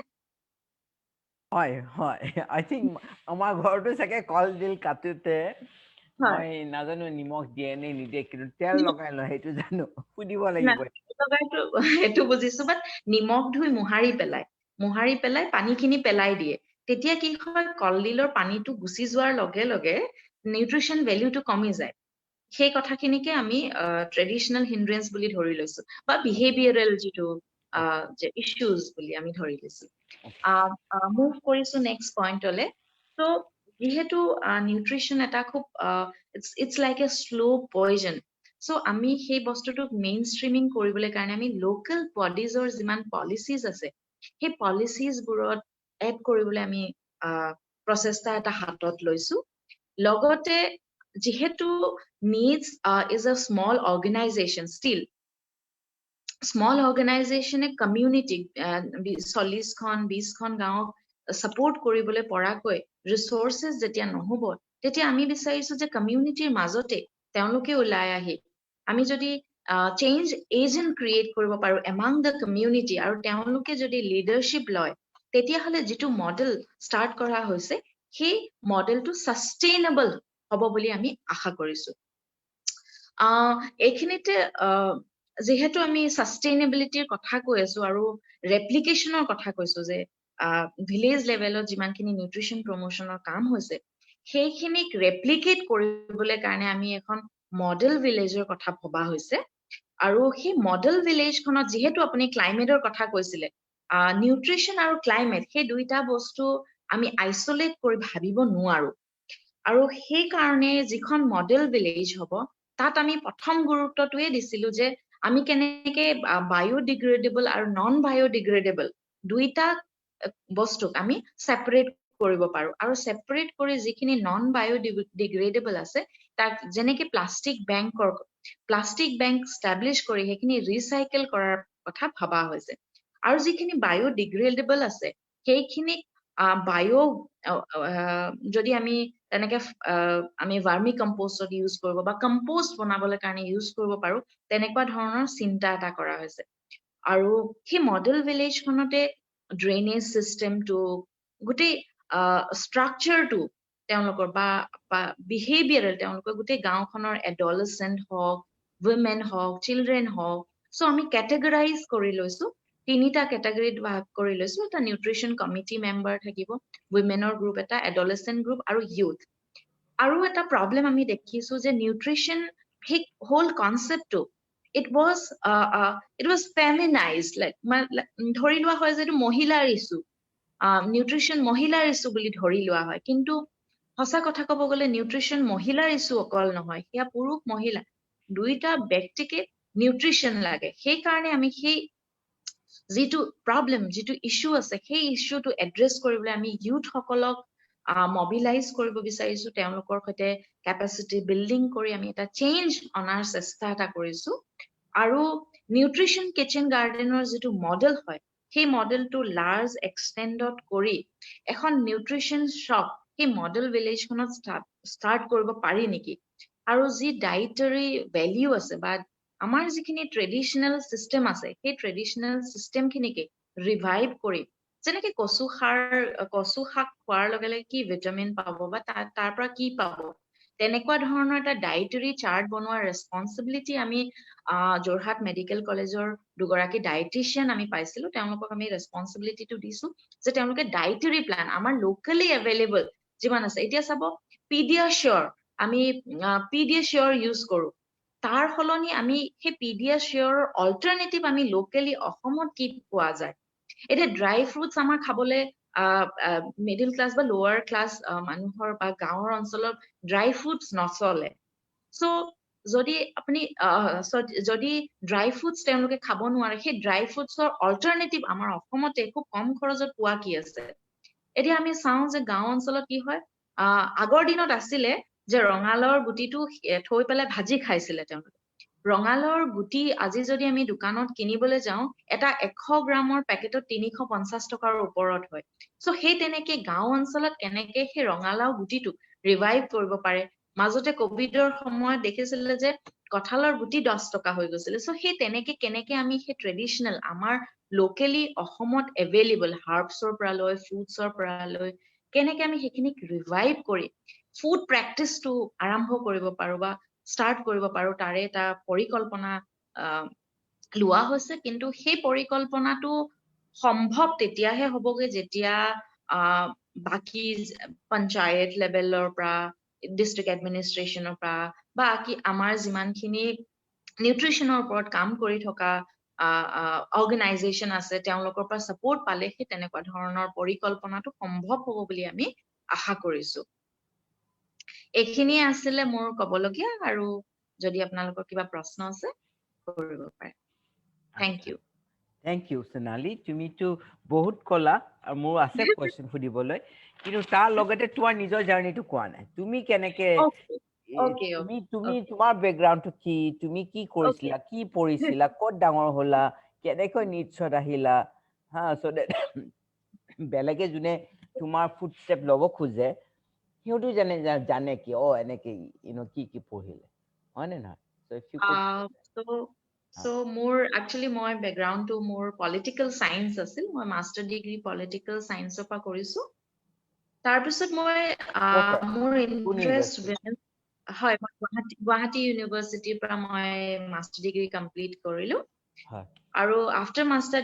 হয়, হয়। আই থিংক আমাৰ ঘৰতো চাগে কলডিল কাটোতে হয়। মই নাজানো নিমখ দিয়ে নে নিদিয়ে, কিন্তু তেল লগাই লয় সেইটো জানো, সুধিব না, লাগিব। লগাইতো সেইটো বুজিছো, বাট নিমখ ধুই মোহাৰি পেলাই পানীখিনি পেলাই দিয়ে। তেতিয়া কি হয়, কলডিলৰ পানীটো গুচি যোৱাৰ লগে লগে নিউট্ৰিশ্যন ভেলিউটো কমি যায়। সেই কথাখিনিকে আমি ট্ৰেডিশ্যনেল হিনড্ৰেঞ্চ বুলি ধৰি লৈছো, বা বিহেভিয়াৰেল যিটো যে ইছ্যুজ বুলি আমি ধৰি লৈছো। মুভ কৰিছো নেক্সট পইণ্টলে। ত' যিহেতু নিউট্ৰিশ্যন এটা খুব it's like a slow' poison. So' আমি সেই বস্তুটোক মেইন ষ্ট্ৰিমিং কৰিবলৈ কাৰণে আমি লোকেল বডিজৰ যিমান পলিচিজ আছে, সেই পলিচিজবোৰত এড কৰিবলৈ আমি প্ৰচেষ্টা এটা হাতত লৈছো। লগতে যিহেতু NEADS is a small organisation, still small অৰ্গেনাইজেশ্যনে কমিউনিটিক 40খন 20খন গাঁৱক ছাপোৰ্ট কৰিবলৈ পৰাকৈ ৰিচোৰ্চেছ যেতিয়া নহ'ব, তেতিয়া আমি বিচাৰিছো যে কমিউনিটিৰ মাজতে তেওঁলোকে ওলাই আহি আমি যদি চেঞ্জ এজেণ্ট ক্ৰিয়েট কৰিব পাৰো এমাং দ্য কমিউনিটি, আৰু তেওঁলোকে যদি লিডাৰশ্বিপ লয়, তেতিয়াহ'লে যিটো মডেল ষ্টাৰ্ট কৰা হৈছে, সেই মডেলটো ছাষ্টেইনেবল হ'ব বুলি আমি আশা কৰিছো। এইখিনিতে যিহেতু আমি ছাষ্টেইনেবিলিটিৰ কথা কৈ আছো আৰু ৰেপ্লিকেশ্যনৰ কথা কৈছো, যে ভিলেজ লেভেলত যিমানখিনি নিউট্ৰিশ্যন প্ৰমোশ্যনৰ কাম হৈছে সেইখিনিক ৰেপ্লিকেট কৰিবলৈ কাৰণে আমি এখন মডেল ভিলেজৰ কথা ভবা হৈছে আৰু সেই মডেল ভিলেজখনত যিহেতু আপুনি ক্লাইমেটৰ কথা কৈছিলে নিউট্ৰিশ্যন আৰু ক্লাইমেট সেই দুইটা বস্তু আমি আইচলেট কৰি ভাবিব নোৱাৰো আৰু সেইকাৰণে যিখন মডেল ভিলেজ হ'ব তাত আমি প্ৰথম গুৰুত্বটোৱে দিছিলো যে আমি কেনেকে বায়'ডিগ্ৰেডেবল আৰু নন বায়'ডিগ্ৰেডেবল দুইটা বস্তুক আমি সেপাৰেট কৰিব পাৰো আৰু সেপাৰেট কৰি যিখিনি নন বায়'ডিগ্ৰেডেবল আছে তাক যেনেকে প্লাষ্টিক বেংক ষ্টাব্লিছ কৰি সেইখিনি ৰিচাইকেল কৰাৰ কথা ভবা হৈছে আৰু যিখিনি বায়'ডিগ্ৰেডেবল আছে সেইখিনিক যদি আমি তেনেকে আমি ভাৰ্মি কম্পোষ্টত ইউজ কৰিব বা কম্পোষ্ট বনাবলৈ কাৰণে ইউজ কৰিব পাৰো তেনেকুৱা ধৰণৰ চিন্তা এটা কৰা হৈছে আৰু সেই মডেল ভিলেজখনতে ড্ৰেইনেজ চিষ্টেমটো গোটেই ষ্ট্ৰাকচাৰটো তেওঁলোকৰ বা বিহেভিয়াৰেল তেওঁলোকৰ গোটেই গাঁওখনৰ এডলচেণ্ট হওক women হওক চিলড্ৰেন হওক চ' আমি কেটেগৰাইজ কৰি লৈছো তিনিটা কেটেগৰীত ভাগ কৰি লৈছো এটা নিউট্ৰিশ্যন কমিটি মেম্বাৰ থাকিব womenৰ গ্ৰুপ এটা এডলচেণ্ট গ্ৰুপ আৰু ইউথ আৰু এটা প্ৰব্লেম আমি দেখিছো যে নিউট্ৰিশ্যন সেই whole কনচেপ্টটো it was feminized like ধৰি লোৱা হয় যে এইটো মহিলাৰ ইছ্যু নিউট্ৰিশ্যন মহিলাৰ ইছ্যু বুলি ধৰি লোৱা হয় কিন্তু সঁচা কথা ক'ব গ'লে নিউট্ৰিশ্যন মহিলাৰ ইছ্যু অকল নহয় সেয়া পুৰুষ মহিলা দুইটা ব্যক্তিকে নিউট্ৰিশ্যন লাগে সেইকাৰণে আমি সেই যিটো প্ৰব্লেম যিটো ইছ্যু আছে সেই ইছ্যুটো এড্ৰেছ কৰিবলৈ আমি ইউথ সকলক মবিলাইজ কৰিব বিচাৰিছো তেওঁলোকৰ সৈতে কেপাচিটি বিল্ডিং কৰি আমি এটা চেঞ্জ অনাৰ চেষ্টা এটা কৰিছো আৰু নিউট্ৰিশ্যন কিচেন গাৰ্ডেনৰ যিটো মডেল হয় সেই মডেলটো লাৰ্জ এক্সটেণ্ডত কৰি এখন নিউট্ৰিশ্যন শ্বপ সেই মডেল ভিলেজখনত ষ্টাৰ্ট কৰিব পাৰি নেকি আৰু যি ডায়েটাৰী ভেলিউ আছে বা আমাৰ যিখিনি ট্ৰেডিশ্যনেল চিষ্টেম আছে সেই ট্ৰেডিশ্যনেল চিষ্টেমখিনিকে ৰিভাইভ কৰি যেনেকে কচু শাক খোৱাৰ লগে লগে কি ভিটামিন পাব বা তাৰ পৰা কি পাব তেনেকুৱা ধৰণৰ এটা ডায়েটাৰী চাৰ্ট বনোৱাৰ ৰেছপন্সিবিলিটি আমি যোৰহাট মেডিকেল কলেজৰ দুগৰাকী ডায়েটিচিয়ান আমি পাইছিলো তেওঁলোকক আমি ৰেছপন্সিবিলিটিটো দিছো যে তেওঁলোকে ডায়েটাৰী প্লান আমাৰ লোকেলি এভেইলেবল যিমান আছে এতিয়া চাব পিডিয়াচিয়ৰ আমি পিডিয়াচিয়ৰ ইউজ কৰো তাৰ সলনি আমি সেই পিডিয়াচিয়ৰৰ অল্টাৰনেটিভ আমি লোকেলি অসমত কি পোৱা যায় এতিয়া ড্ৰাই ফ্ৰুটছ আমাৰ খাবলৈ মিডিল ক্লাছ বা লোৱাৰ ক্লাছ মানুহৰ বা গাঁৱৰ অঞ্চলত ড্ৰাই ফ্ৰুটছ নচলে চ' যদি আপুনি যদি ড্ৰাই ফ্ৰুটছ তেওঁলোকে খাব নোৱাৰে সেই ড্ৰাই ফ্ৰুটছৰ অল্টাৰনেটিভ আমাৰ অসমতে খুব কম খৰচত পোৱা কি আছে এতিয়া আমি চাওঁ যে গাঁও অঞ্চলত কি হয় আগৰ দিনত আছিলে যে ৰঙালাওৰ গুটিটো থৈ পেলাই ভাজি খাইছিলে তেওঁলোকে ৰঙালাওৰ গুটি আজি যদি আমি দোকানত কিনিবলৈ যাওঁ এটা 100 গ্ৰামৰ পেকেটত 350 টকাৰ ওপৰত হয় চ' সেই তেনেকে গাঁও অঞ্চলত কেনেকে সেই ৰঙালাও গুটিটো ৰিভাইভ কৰিব পাৰে মাজতে কভিডৰ সময়ত দেখিছিলে যে কঁঠালৰ গুটি 10 টকা হৈ গৈছিলে চ' সেই তেনেকে কেনেকে আমি সেই ট্ৰেডিশ্যনেল আমাৰ লোকেলি অসমত এভেইলেবল হাৰ্বছৰ পৰা লৈ ফ্ৰুটছৰ পৰা লৈ কেনেকে আমি সেইখিনিক ৰিভাইভ কৰি ফুড প্ৰেক্টিচটো আৰম্ভ কৰিব পাৰো বা ষ্টাৰ্ট কৰিব পাৰো তাৰে এটা পৰিকল্পনা লোৱা হৈছে কিন্তু সেই পৰিকল্পনাটো সম্ভৱ তেতিয়াহে হ'বগে যেতিয়া বাকী পঞ্চায়ত লেভেলৰ পৰা ডিষ্ট্ৰিক্ট এডমিনিষ্ট্ৰেশ্যনৰ পৰা বা আমাৰ যিমানখিনি নিউট্ৰিশ্যনৰ ওপৰত কাম কৰি থকা অৰ্গেনাইজেশ্যন আছে তেওঁলোকৰ পৰা ছাপোৰ্ট পালে সেই তেনেকুৱা ধৰণৰ পৰিকল্পনাটো সম্ভৱ হ'ব বুলি আমি আশা কৰিছো এইখিনিয়ে আছিলে মোৰ ক'বলগীয়া আৰু যদি আপোনালোকৰ কিবা প্ৰশ্ন আছে কৰিব পাৰে থেংক আচ্ছা ইউ থেংক ইউ সোণালী তুমিতো বহুত ক'লা আৰু মোৰ আছে কুৱেশ্যন সুধিবলৈ কিন্তু তাৰ লগতে তোমাৰ নিজৰ জাৰ্ণিটো কোৱা নাই তুমি কেনেকে অ'কে অ'কে তুমি অ'কে তুমি অ'কে তোমাৰ বেকগ্ৰাউণ্ডটো কি তুমি কি অ'কে কৰিছিলা কি পঢ়িছিলা ক'ত ডাঙৰ হ'লা কেনেকৈ নিটছত আহিলা হা চ' দেট বেলেগে যোনে তোমাৰ ফুড ষ্টেপ ল'ব খোজে সিহঁতো জানে কি এনেকে কি কি পঢ়িলে হয় নে নহয় চ' ইফ ইউ কুড চ' মোৰ একচুৱেলি মই বেকগ্ৰাউণ্ডটো মোৰ পলিটিকেল চায়েন্স আছিল মই মাষ্টাৰ ডিগ্ৰী পলিটিকেল চায়েন্সৰ পৰা কৰিছো তাৰপিছত মই ক'ৰ পৰা মোৰ কোন ইণ্টাৰেষ্ট ইউনিভাৰ্চিটি হয় মই গুৱাহাটী ইউনিভাৰ্চিটিৰ পৰা মই মাষ্টাৰ ডিগ্ৰী কমপ্লিট কৰিলো হয় আৰু আফটাৰ মাষ্টাৰ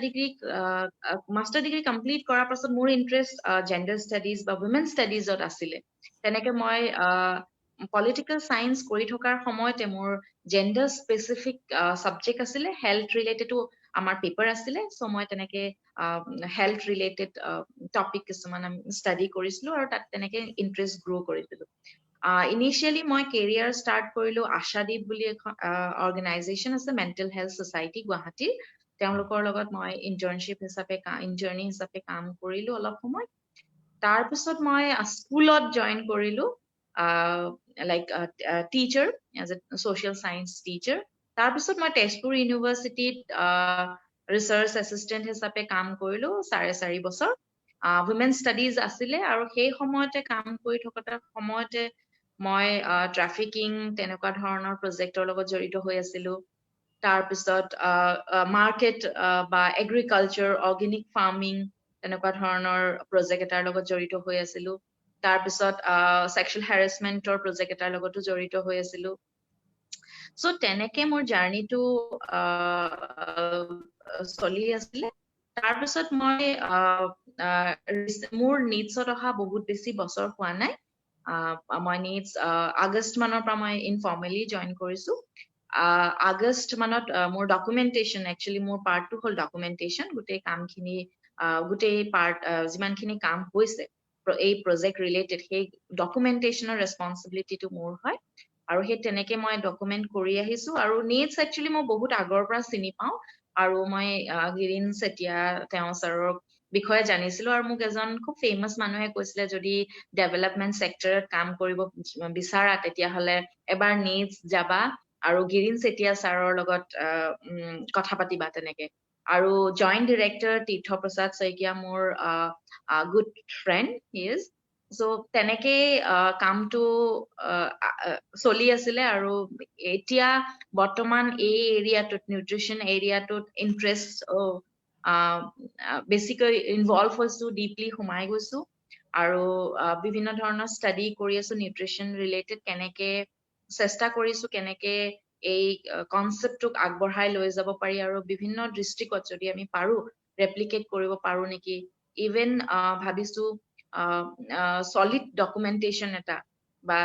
ডিগ্ৰী কমপ্লিট কৰাৰ পাছত মোৰ ইণ্টাৰেষ্ট জেণ্ডাৰ ষ্টাডিজ বা উইমেন ষ্টাডিজত আছিলে। তেনেকে মই পলিটিকেল চায়েন্স কৰি থকাৰ সময়তে মোৰ জেণ্ডাৰ স্পেচিফিক ছাবজেক্ট আছিলে, হেল্থ ৰিলেটেডো আমাৰ পেপাৰ আছিলে। চ' মই তেনেকে হেল্থ ৰিলেটেড টপিক কিছুমান আমি ষ্টাডি কৰিছিলো আৰু তাত তেনেকে ইণ্টাৰেষ্ট গ্ৰ' কৰিছিলো। ইনিচিয়েলি মই কেৰিয়াৰ ষ্টাৰ্ট কৰিলো আশাদ্বীপ বুলি এখন অৰ্গেনাইজেশ্যন আছে, মেণ্টেল হেল্থ ছ'চাইটি গুৱাহাটীৰ। তেওঁলোকৰ লগত মই ইণ্টাৰ্ণি হিচাপে কাম কৰিলো অলপ সময়। তাৰপিছত মই স্কুলত জইন কৰিলো, like teacher, as a social science teacher. তাৰপিছত মই তেজপুৰ ইউনিভাৰ্চিটিত ৰিচাৰ্চ এছিষ্টেণ্ট হিচাপে কাম কৰিলো 4.5 বছৰ। উইমেন ষ্টাডিজ আছিলে আৰু সেই সময়তে কাম কৰি থকা সময়তে মই ট্ৰাফিকিং তেনেকুৱা ধৰণৰ প্ৰজেক্টৰ লগত জড়িত হৈ আছিলো। তাৰপিছত মাৰ্কেট বা এগ্ৰিকালচাৰ, অৰ্গেনিক ফাৰ্মিং তেনেকুৱা ধৰণৰ প্ৰজেক্ট এটাৰ লগত জড়িত হৈ আছিলো। তাৰপিছত ছেক্সুৱেল হেৰাচমেণ্টৰ প্ৰজেক্ট এটাৰ লগতো জড়িত হৈ আছিলো। চ' তেনেকে মোৰ জাৰ্ণিটো চলি আছিলে। তাৰপিছত মই মোৰ নিটছত অহা বহুত বেছি বছৰ হোৱা নাই। মই নিটছ আগষ্ট মানৰ পৰা মই ইনফৰ্মেলি জইন কৰিছো। আগষ্ট মানত মোৰ ডকুমেণ্টেশ্যন, একচুৱেলি মোৰ পাৰ্টটো হ'ল ডকুমেণ্টেশ্যন। গোটেই কামখিনি গোটেই যিমানখিনি কাম হৈছে এই প্ৰজেক্ট ৰিলেটেড, সেই ডকুমেণ্টেশ্যনৰ ৰেচপনচিবিলিটিটো মোৰ হয়। আৰু সেই তেনেকে মই ডকুমেণ্ট কৰি আহিছো। আৰু নিটছ একচুৱেলি মই বহুত আগৰ পৰা চিনি পাওঁ। আৰু মই গিৰীন চেতিয়া তেওঁ ছাৰৰ বিষয়ে জানিছিলো। আৰু মোক এজন খুব ফেমাছ মানুহে কৈছিলে, যদি ডেভেলপমেণ্ট ছেক্টৰত কাম কৰিব বিচাৰা তেতিয়াহ'লে এবাৰ নিটছ যাবা আৰু গিৰীন চেতিয়া ছাৰৰ লগত কথা পাতিবা তেনেকে। আৰু জইণ্ট ডিৰেক্টৰ তীৰ্থ প্ৰসাদ শইকীয়া মোৰ গুড ফ্ৰেণ্ড হি ইজ। চ' তেনেকেই কামটো চলি আছিলে। আৰু এতিয়া বৰ্তমান এই এৰিয়াটোত, নিউট্ৰিচন এৰিয়াটোত বেছিকৈ ইনভলভ হৈছো, ডিপলি সোমাই গৈছো। আৰু বিভিন্ন ধৰণৰ ষ্টাডি কৰি আছো নিউট্ৰিচন ৰিলেটেড, কেনেকে চেষ্টা কৰিছো কেনেকে এই কনচেপ্টটোক আগবঢ়াই লৈ যাব পাৰি, আৰু বিভিন্ন ডিষ্ট্ৰিক্টত যদি আমি পাৰো ৰেপ্লিকেট কৰিব পাৰো নেকি। ইভেন ভাবিছো চলিড ডকুমেণ্টেশ্যন এটা বা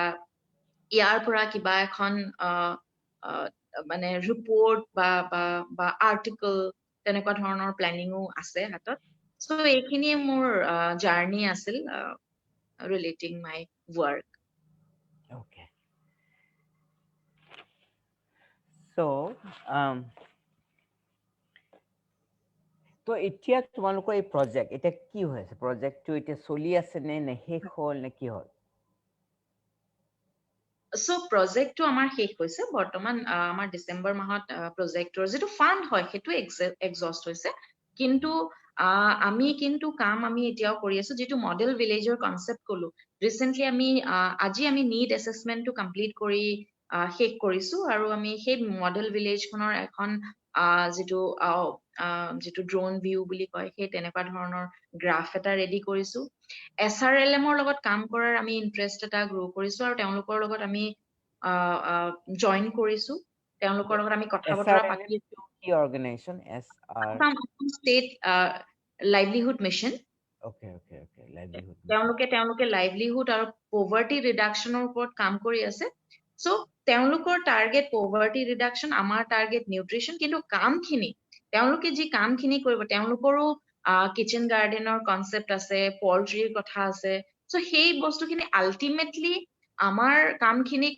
ইয়াৰ পৰা কিবা এখন মানে ৰিপৰ্ট বা আৰ্টিকল তেনেকুৱা ধৰণৰ প্লেনিঙো আছে হাতত। চ' এইখিনিয়ে মোৰ জাৰ্ণি আছিল ৰিলেটিং মাই ৱৰ্ক। অ'কে চ' তো এতিয়া তোমালোকৰ এই প্ৰজেক্ট এতিয়া কি হৈ আছে? প্ৰজেক্টটো এতিয়া চলি আছে নে শেষ হ'ল নে কি হ'ল? চ' প্ৰজেক্টটো আমাৰ শেষ হৈছে বৰ্তমান। আমাৰ ডিচেম্বৰ মাহত প্ৰজেক্টৰ যিটো ফাণ্ড হয় সেইটো এক্সজষ্ট হৈছে। কিন্তু আমি এতিয়াও কৰি আছো, যিটো মডেল ভিলেজৰ কনচেপ্ট কলো। ৰিচেণ্টলি আজি আমি নিড এছেচমেণ্টটো কমপ্লিট কৰি শেষ কৰিছো। আৰু আমি সেই মডেল ভিলেজখনৰ এখন যিটো ড্ৰোন ভিউ বুলি কয়, সেই তেনেকুৱা ধৰণৰ গ্ৰাফ এটা ৰেডি কৰিছো। SRLM লগত কাম কৰাৰ আমি ইণ্টাৰেষ্ট এটা গ্ৰ' কৰিছো, আৰু তেওঁলোকৰ লগত আমি জইন কৰিছো। তেওঁলোকৰ লগত আমি কথা বতৰা SRLM পাতি টো কি organisation? State livelihood mission. Okay okay okay livelihood mission. তেওঁলোকে লাইভলিহুড আৰু পভাৰ্টি ৰিডাকশ্যনৰ ওপৰত কাম কৰি আছে। চ' তেওঁলোকৰ টাৰ্গেট পভাৰ্টি ৰিডাকশ্যন, আমাৰ টাৰ্গেট নিউট্ৰিচন। কিন্তু তেওঁলোকে যি কামখিনি কৰিব, তেওঁলোকৰো কিচেন গাৰ্ডেনৰ কনচেপ্ট আছে, পল্ট্ৰিৰ কথা আছে। চ' সেই বস্তুখিনি আল্টিমেটলি আমাৰ কামখিনিক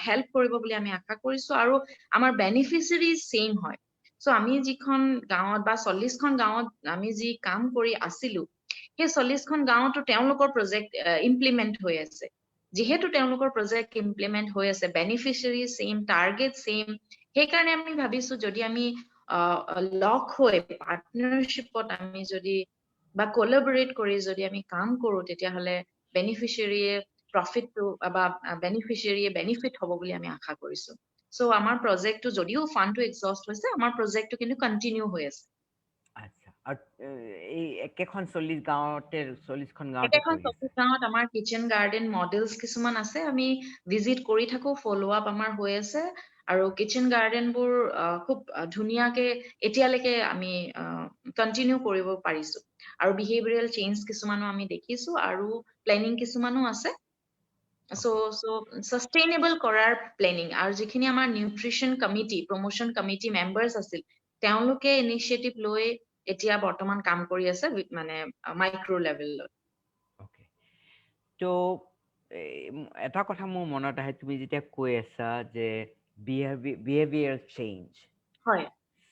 হেল্প কৰিব বুলি আমি আশা কৰিছো। আৰু আমাৰ বেনিফিচিয়াৰিজ ছেইম হয়। চ' আমি যিখন গাঁৱত বা 40খন গাঁৱত আমি যি কাম কৰি আছিলো, সেই 40খন গাঁৱতো তেওঁলোকৰ প্ৰজেক্ট ইমপ্লিমেণ্ট হৈ আছে। যিহেতু তেওঁলোকৰ প্ৰজেক্ট ইমপ্লিমেণ্ট হৈ আছে, বেনিফিচিয়াৰী ছেইম, টাৰ্গেট ছেইম, সেইকাৰণে আমি ভাবিছো যদি আমি লগ হৈ পাৰ্টনাৰশ্বিপত আমি যদি বা কলাবৰেট কৰি যদি আমি কাম কৰো, তেতিয়াহ'লে বেনিফিচিয়াৰীয়ে প্ৰফিটটো বা বেনিফিচিয়াৰীয়ে বেনিফিট হ'ব বুলি আমি আশা কৰিছো। চ' আমাৰ প্ৰজেক্টটো যদিও ফাণ্ডটো এক্সজষ্ট হৈছে, আমাৰ প্ৰজেক্টটো কিন্তু কণ্টিনিউ হৈ আছে। আচ্ছা, আৰু এই একেখন 40খন গাঁৱতে একেখন কৰি আছে? গাঁৱত আমাৰ কিচেন গাৰ্ডেন মডেলছ কিছুমান আছে, আমি ভিজিট কৰি থাকো, ফ'ল' আপ আমাৰ হৈ আছে। আৰু কিচেন গাৰ্ডেনবোৰ খুব ধুনীয়াকে এতিয়ালৈকে আমি কণ্টিনিউ কৰিব পাৰিছো। আৰু বিহেভিয়াৰেল চেঞ্জ কিছুমানো আমি দেখিছো, আৰু প্লেনিং কিছুমানো আছে। চ' Okay. ছাষ্টেইনেবল কৰাৰ প্লেনিং, আৰু যিখিনি আমাৰ নিউট্ৰিচন কমিটি, প্ৰমোচন কমিটি মেম্বাৰ্ছ আছিল, তেওঁলোকে ইনিচিয়েটিভ লৈ এতিয়া বৰ্তমান কাম কৰি আছে মানে মাইক্ৰ' লেভেলত। Okay. তো এটা কথা মোৰ মনত আহে, তুমি যেতিয়া কৈ আছা যে বিহেভিয়াৰ চেঞ্জ, হয়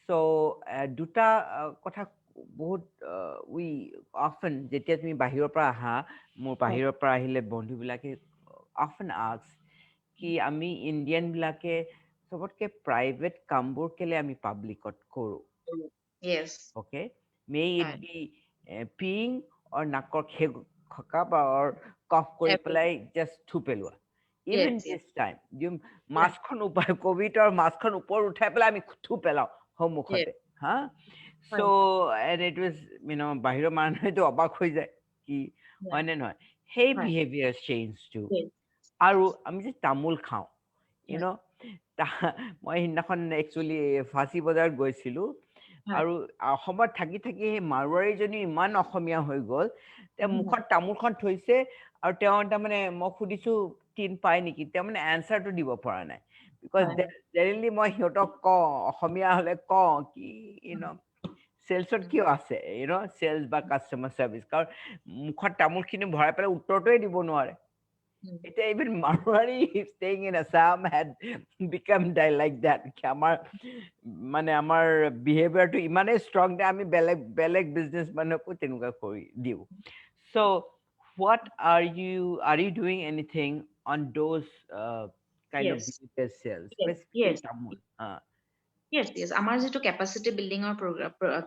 চ' দুটা কথা বহুত উই অফেন, যেতিয়া তুমি বাহিৰৰ পৰা আহা, মোৰ হয় বাহিৰৰ পৰা আহিলে বন্ধুবিলাকে অফেন আস্ক কি আমি ইণ্ডিয়ান বিলাকে চবতকে প্ৰাইভেট কামবোৰ কেলে আমি পাব্লিকত কৰোঁ। য়েছ Okay, may হয় it be peeing or নাকৰ খকা বা or কফ কৰি পেলাই জাষ্ট থু পেলোৱা। ইভেন য়েছ দিছ টাইম মাছখন কভিডৰ মাছখন ওপৰত উঠাই পেলাই আমি থু পেলাওঁ য়েছ সন্মুখতে, হা। হয় চ' এণ্ড ইট ৱাজ বাহিৰৰ মানুহেতো অবাক হৈ যায় কি হয়নে নহয়, সেই হয় বিহেভিয়াৰ চেঞ্জটো। য়েছ আৰু আমি যে তামোল খাওঁ, ইউ হয় ন, মই সেইদিনাখন একচুৱেলি ফাঁচী বজাৰত গৈছিলোঁ, হয় আৰু অসমত থাকি থাকি সেই মাৰোৱাৰীজনী ইমান অসমীয়া হৈ গ'ল, তেওঁ মুখত তামোলখন থৈছে, আৰু তেওঁ তাৰমানে মই সুধিছোঁ টিন পাই নেকি, তেওঁ মানে এনচাৰটো দিব পৰা নাই। বিকজ হয় জেনেৰেলি মই সিহঁতক কওঁ, অসমীয়া হ'লে কওঁ কি চেলছত কিয় আছে, চেলছ বা কাষ্টমাৰ চাৰ্ভিচ, কাৰণ মুখত তামোলখিনি ভৰাই পেলাই উত্তৰটোৱে দিব নোৱাৰে। এতিয়া even Marwari staying in Assam had become like that. আমাৰ বিহেভিয়াৰটো ইমানেই ষ্ট্ৰং যে আমি বেলেগ বেলেগ বিজনেছ মানুহকো তেনেকুৱা কৰি দিওঁ। চ' what are you doing anything on those kind of Yes behavior sales, Yes specifically Yes Tamil? য়েছ য়েছ আমাৰ যিটো কেপাচিটি বিল্ডিঙৰ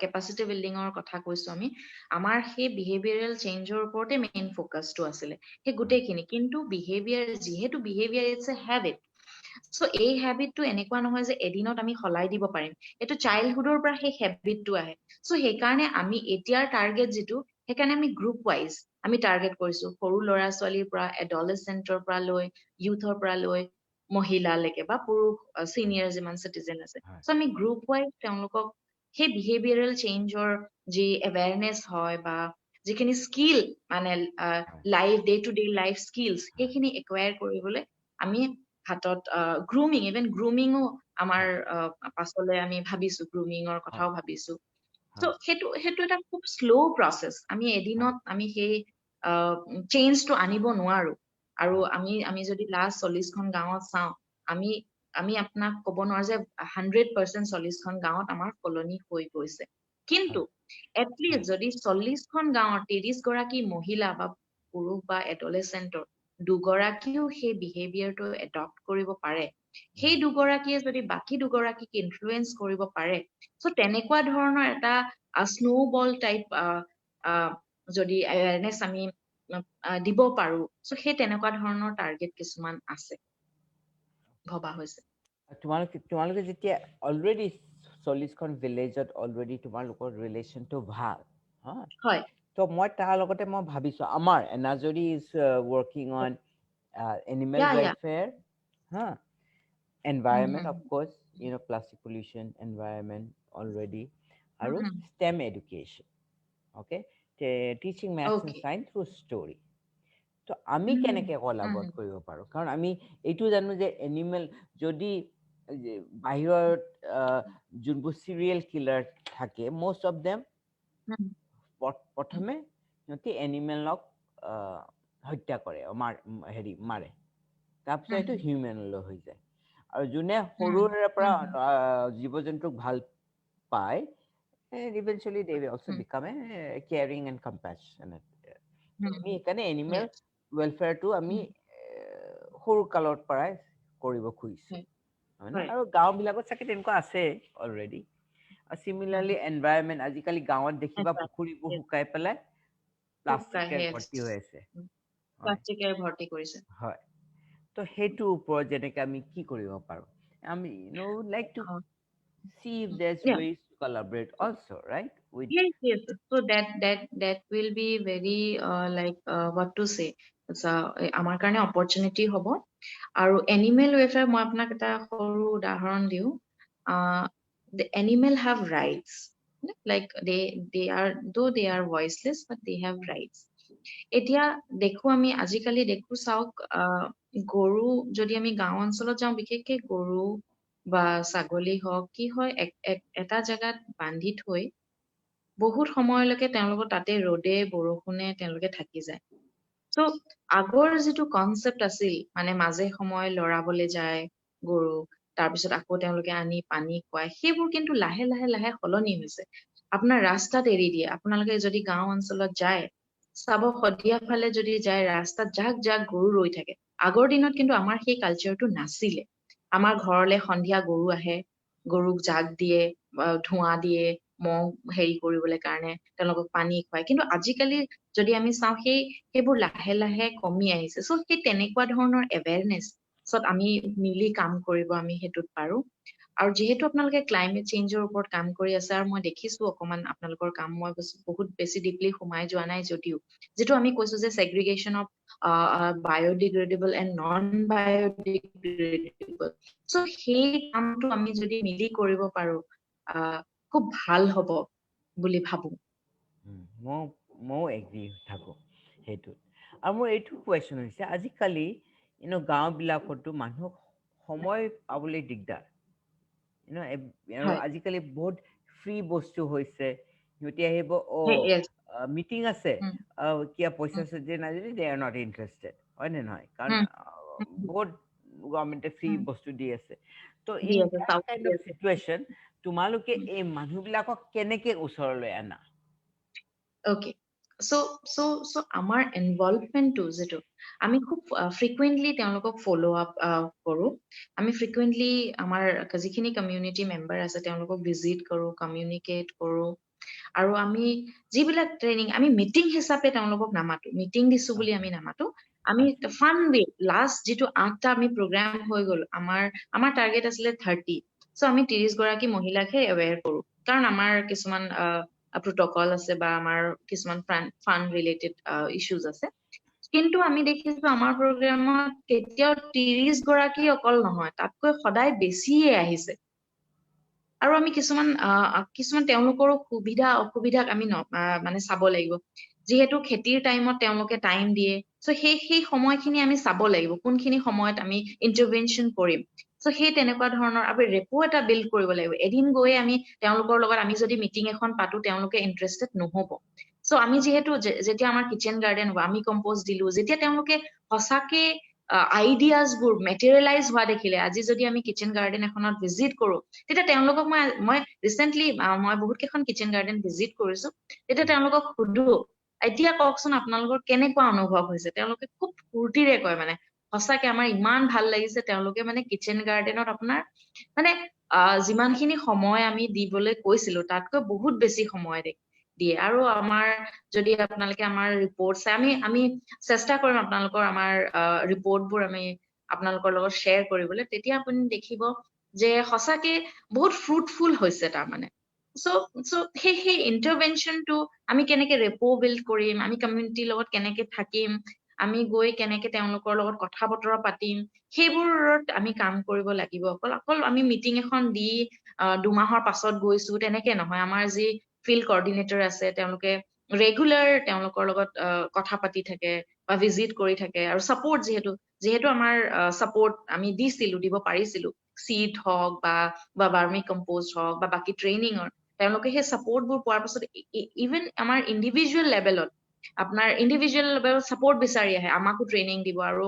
কেপাচিটি বিল্ডিঙৰ কথা কৈছো আমি, আমাৰ সেই বিহেভিয়াৰেল চেঞ্জৰ ওপৰতে মেইন ফ'কাছটো আছিলে, সেই গোটেইখিনি। কিন্তু বিহেভিয়াৰ, যিহেতু বিহেভিয়াৰ ইটছ এ হেবিট, চ' এই হেবিটটো এনেকুৱা নহয় যে এদিনত আমি সলাই দিব পাৰিম, এইটো চাইল্ডহুডৰ পৰা সেই হেবিটটো আহে। চ' সেইকাৰণে আমি এতিয়াৰ টাৰ্গেট যিটো, সেইকাৰণে আমি গ্ৰুপ ৱাইজ আমি টাৰ্গেট কৰিছো, সৰু ল'ৰা ছোৱালীৰ পৰা, এডলেচেণ্টৰ পৰা লৈ, ইউথৰ পৰা লৈ, মহিলালৈকে বা পুৰুষ চিনিয়ৰ যিমান চিটিজেন আছে। চ' আমি গ্ৰুপ ৱাইজ তেওঁলোকক সেই বিহেভিয়াৰেল চেঞ্জৰ যি এৱেৰনেছ হয়, বা যিখিনি স্কিল মানে life day to day life skills, সেইখিনি একুৱায়াৰ কৰিবলৈ আমি হাতত গ্ৰুমিং, ইভেন গ্ৰুমিঙো আমাৰ পাছলৈ আমি ভাবিছো, গ্ৰুমিঙৰ কথাও ভাবিছো। চ' সেইটো এটা খুব শ্ল' প্ৰচেছ, আমি এদিনত আমি সেই চেঞ্জটো আনিব নোৱাৰো। আৰু আমি যদি লাষ্ট 40খন গাঁৱত চাওঁ, আমি আমি আপোনাক ক'ব নোৱাৰো যে 100% 40খন গাঁৱত আমাৰ সলনি হৈ গৈছে। কিন্তু এটলিষ্ট যদি 40খন গাঁৱৰ 30 গৰাকী মহিলা বা পুৰুষ বা এডলেচেণ্টৰ দুগৰাকীও সেই বিহেভিয়াৰটো এডপ্ট কৰিব পাৰে, সেই দুগৰাকীয়ে যদি বাকী দুগৰাকীক ইনফ্লুৱেঞ্চ কৰিব পাৰে, চ' তেনেকুৱা ধৰণৰ এটা স্ন'বল টাইপ যদি এৱাৰনেছ আমি দিব পাৰো, চ' সেই তেনেকুৱা ধৰণৰ টাৰ্গেট কিছুমান আছে, ভবা হৈছে। তোমালোকে যেতিয়া অলৰেডি 40খন ভিলেজত অলৰেডি তোমালোকৰ ৰিলেশ্যনটো ভাল, হা, হয় তো মই তাৰ লগতে মই ভাবিছোঁ আমাৰ এনাজৰী ইজ ৱৰ্কিং অন এনিমেল ইয়া ইয়া ৱেলফেয়াৰ, হা, environment of course, plastic pollution, environment already, আৰু STEM education, okay, teaching maths and okay science through story. তো আমি কেনেকে কলাবৰেট কৰিব পাৰোঁ, কাৰণ আমি এইটো জানো যে এনিমেল যদি বাহিৰত যোনবোৰ চিৰিয়েল কিলাৰ থাকে, most of them প্ৰথমে সিহঁতি এনিমেলক হত্যা কৰে, মাৰে, তাৰপিছত সেইটো হিউমেনলৈ হৈ যায়। আৰু যোনে সৰুৰে পৰা জীৱ জন্তুক ভাল পায়, eventually they will also become a caring and compassionate. তো আমি সেইকাৰণে এনিমেল ৱেলফেয়াৰটো আমি সৰু কালৰ পৰাই কৰিব খুজিছোঁ, হয় নে? আৰু গাঁওবিলাকত চাগে তেনেকুৱা আছে অলৰেডি। চিমিলাৰলি এনভাইৰনমেণ্ট, আজিকালি গাঁৱত দেখিবা পুখুৰীবোৰ শুকাই পেলাই প্লাষ্টিকেৰে ভৰ্তি হৈ আছে, হয় প্লাষ্টিকেৰে ভৰ্তি কৰিছে। হয়। তো সেইটোৰ ওপৰত যেনেকে আমি কি কৰিব পাৰোঁ, আমি like to see if there's Yeah. ways to collaborate also, right, with Yes, yes. So that will be very like what to say. আমাৰ কাৰণে অপৰচুনিটি হ'ব। আৰু এনিমেল ৱেলফেয়াৰ মই আপোনাক এটা সৰু উদাহৰণ দিওঁ। The animal have rights, like they are voiceless but they have rights. এতিয়া দেখো আমি আজিকালি দেখো চাওক, গৰু যদি আমি গাঁও অঞ্চলত যাওঁ, বিশেষকে গৰু বা ছাগলী হওক কি হয়, এটা জেগাত বান্ধি থৈ বহুত সময়লৈকে তেওঁলোকৰ তাতে ৰ'দে বৰষুণে তেওঁলোকে থাকি যায়। চ' আগৰ যিটো কনচেপ্ট আছিল, মানে মাজে সময় লৰাবলৈ যায় গৰুক, তাৰপিছত আকৌ তেওঁলোকে আনি পানী খুৱায়, সেইবোৰ কিন্তু লাহে লাহে লাহে সলনি হৈছে। আপোনাৰ ৰাস্তাত এৰি দিয়ে। আপোনালোকে যদি গাঁও অঞ্চলত যায়, চাব সন্ধিয়া ফালে যদি যায়, ৰাস্তাত জাক জাক গৰু ৰৈ থাকে। আগৰ দিনত কিন্তু আমাৰ সেই কালচাৰটো নাছিলে। আমাৰ ঘৰলে সন্ধিয়া গৰু আহে, গৰুক জাক দিয়ে, ধোঁৱা দিয়ে, মহ হেৰি কৰিবলৈ কাৰণে, তেওঁলোকক পানী খুৱায়। কিন্তু আজিকালি যদি আমি চাওঁ, সেইবোৰ লাহে লাহে কমি আহিছে। চ' সেই তেনেকুৱা ধৰণৰ এৱেৰনেছত আমি মিলি কাম কৰিব আমি সেইটোত পাৰো। আৰু যিহেতু আপোনালোকে ক্লাইমেট চেঞ্জৰ ওপৰত কাম কৰি আছে, আৰু মই দেখিছো অকমান আপোনালোকৰ কাম, মই বহুত বেছি ডিপলি সোমাই যোৱা নাই যদিও, যিটো আমি কৈছো যে segregation of biodegradable and non biodegradable, so' সেই কামটো আমি যদি মিলি কৰিব পাৰো, খুব ভাল হ'ব বুলি ভাবো। ময়ো এগ্ৰী থাকোঁ সেইটোত। আৰু মোৰ এইটো কুৱেশ্যন হৈছে, আজিকালি গাঁওবিলাকতো মানুহক সময় পাবলৈ দিগদাৰ। আৰু হয়, আজিকালি বহুত ফ্ৰী বস্তু হৈছে। সিহঁতি আহিব, yes, মিটিং আছে, উম, কিয় উম, পইচা চইচা নাই যদি দে আৰ নট ইণ্টাৰেষ্টেড, হয় নে নহয়? কাৰণ উম, বহুত গভৰ্ণমেণ্টে ফ্ৰী উম, বস্তু দি আছে। ত' দি ইন আছে, that south kind the of আছে। চিটুৱেশ্যন তোমালোকে উম, এই মানুহবিলাকক কেনেকে ওচৰলৈ আনা? অ'কে, চ' আমাৰ ইনভলভমেণ্টটো যিটো, আমি খুব ফ্ৰিকুৱেণ্টলি তেওঁলোকক ফ'ল' আপ কৰোঁ। আমি ফ্ৰিকুৱেণ্টলি আমাৰ যিখিনি কমিউনিটি মেম্বাৰ আছে তেওঁলোকক ভিজিট কৰোঁ, কমিউনিকেট কৰোঁ। আৰু আমি যিবিলাক ট্ৰেইনিং, আমি মিটিং হিচাপে তেওঁলোকক নামাতো, মিটিং দিছো বুলি আচ্ছা আমি নামাতো। আমি আচ্ছা ফান ৱে, লাষ্ট যিটো 8টা আমি প্ৰগ্ৰাম হৈ গ'ল, আমাৰ টাৰ্গেট আছিলে 30। চ' আমি 30 গৰাকী মহিলাকহে এৱেৰ কৰো, কাৰণ আমাৰ কিছুমান প্ৰটকল আছে বা আমাৰ কিছুমান ফান ৰিলেটেড ইছ্যুজ আছে। কিন্তু আমি দেখিছো আমাৰ প্ৰগ্ৰামত কেতিয়াও 30 গৰাকী অকল নহয়, তাতকৈ সদায় বেছিয়ে আহিছে। আৰু আমি কিছুমান তেওঁলোকৰো সুবিধা অসুবিধাক আমি মানে চাব লাগিব। যিহেতু খেতিৰ টাইমত তেওঁলোকে টাইম দিয়ে, চ' সেই সময়খিনি আমি চাব লাগিব, কোনখিনি সময়ত আমি ইণ্টাৰভেনশ্যন কৰিম। চ' সেই তেনেকুৱা ধৰণৰ আমি ৰেপো এটা বিল্ড কৰিব লাগিব। এদিন গৈয়ে আমি তেওঁলোকৰ লগত আমি যদি মিটিং এখন পাতো, তেওঁলোকে ইণ্টাৰেষ্টেড নহ'ব। চ' আমি যিহেতু যেতিয়া আমাৰ কিচেন গাৰ্ডেন হ'ব, আমি কম্প'জ দিলো, যেতিয়া তেওঁলোকে সঁচাকে আইডিয়াজবোৰ মেটেৰিয়েলাইজ হোৱা দেখিলে, আজি যদি আমি কিচেন গাৰ্ডেন এখনত ভিজিট কৰো, তেতিয়া তেওঁলোকক মই ৰিচেণ্টলি মই বহুত কেইখন কিচেন গাৰ্ডেন ভিজিট কৰিছো, তেতিয়া তেওঁলোকক সুধো, এতিয়া কওকচোন আপোনালোকৰ কেনেকুৱা অনুভৱ হৈছে? তেওঁলোকে খুব ফূৰ্তিৰে কয়, মানে সঁচাকে আমাৰ ইমান ভাল লাগিছে। তেওঁলোকে মানে কিচেন গাৰ্ডেনত আপোনাৰ মানে যিমানখিনি সময় আমি দিবলৈ কৈছিলো, তাতকৈ বহুত বেছি সময় দিয়ে। আৰু আমাৰ যদি আপোনালোকে আমাৰ ৰিপৰ্ট চাই, আমি চেষ্টা কৰিম আপোনালোকৰ আমাৰ ৰিপৰ্টবোৰ আমি আপোনালোকৰ লগত শ্বেয়াৰ কৰিবলৈ, তেতিয়া আপুনি দেখিব যে সঁচাকে বহুত ফ্ৰুটফুল হৈছে তাৰমানে। চ' সেই ইণ্টাৰভেনশ্যনটো আমি কেনেকে ৰেপো বিল্ড কৰিম, আমি কমিউনিটিৰ লগত কেনেকে থাকিম, আমি গৈ কেনেকে তেওঁলোকৰ লগত কথা বতৰা পাতিম, সেইবোৰত আমি কাম কৰিব লাগিব। অকল আমি মিটিং এখন দি 2 মাহৰ পাছত গৈছো তেনেকে নহয়। আমাৰ যি ফিল্ড কৰ্ডিনেটৰ আছে, তেওঁলোকে ৰেগুলাৰ তেওঁলোকৰ লগত কথা পাতি থাকে বা ভিজিট কৰি থাকে। আৰু ছাপৰ্ট যিহেতু আমাৰ ছাপৰ্ট আমি দিব পাৰিছিলো, চিড হওক বা বাৰ্মি কম্প'জ হওক বা বাকী ট্ৰেইনিঙৰ, তেওঁলোকে সেই ছাপৰ্টবোৰ পোৱাৰ পাছত ইভেন আমাৰ ইণ্ডিভিজুৱেল লেভেলত ছাপৰ্ট বিচাৰি আহে, আমাকো ট্ৰেইনিং দিব। আৰু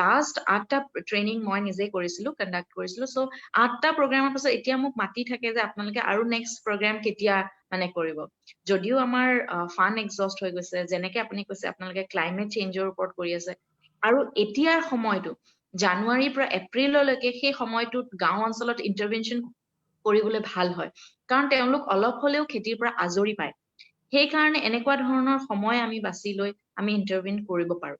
লাষ্ট 8টা ট্ৰেইনিং মই নিজে কণ্ডাক্ট কৰিছিলো। চ' 8টা প্ৰগ্ৰামৰ পাছত এতিয়া মোক মাতি থাকে যে আপোনালোকে আৰু নেক্সট প্ৰগ্ৰাম কেতিয়া মানে কৰিব। যদিও আমাৰ ফান এক্সস্ট হৈ গৈছে, যেনেকে আপুনি কৈছে আপোনালোকে ক্লাইমেট চেঞ্জৰ ওপৰত কৰি আছে, আৰু এতিয়াৰ সময়টো জানুৱাৰীৰ পৰা এপ্ৰিললৈকে, সেই সময়টোত গাঁও অঞ্চলত ইণ্টাৰভেনশ্যন কৰিবলৈ ভাল হয়, কাৰণ তেওঁলোক অলপ হলেও খেতিৰ পৰা আজৰি পায়। সেইকাৰণে এনেকুৱা ধৰণৰ সময় আমি বাছি লৈ আমি ইণ্টাৰভিন কৰিব পাৰো।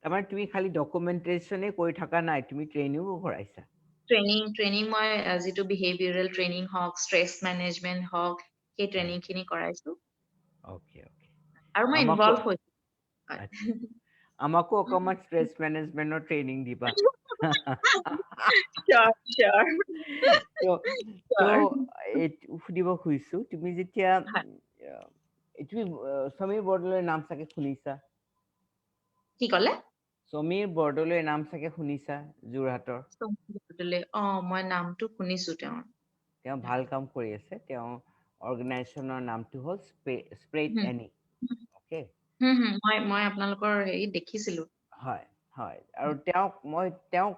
তাৰমানে তুমি খালি ডকুমেণ্টেশ্যনে কৰি থকা নাই, তুমি ট্ৰেইনিঙো কৰাইছা? ট্ৰেইনিং মই যিটো বিহেভিয়ৰেল ট্ৰেইনিং হওক, ষ্ট্ৰেছ মেনেজমেণ্ট হওক, সেই ট্ৰেইনিং খিনি কৰাইছো। Okay okay. আৰু মই আমাকো ইনভলভ হৈছো। আচ্ছা, আমাকো অকণমান ষ্ট্ৰেছ মেনেজমেণ্টৰ ট্ৰেইনিং দিবা। Sure, sure, তো তো sure. সুধিব খুজিছো, তুমি যেতিয়া হয়, তুমি সমীৰ বৰদলৈৰ নাম চাগে শুনিছা? কি ক'লে? সমীৰ বৰদলৈৰ নাম চাগে শুনিছা, যোৰহাটৰ। মই নামটো শুনিছো তেওঁৰ। তেওঁ হয়। ভাল কাম কৰি আছে। তেওঁ অৰ্গেনাইজেশ্যনৰ নামটো হ'ল স্প্ৰেড হুম, এনি। অ'কে। মই আপোনালোকৰ হেৰি দেখিছিলো। হয়, হয়। আৰু তেওঁক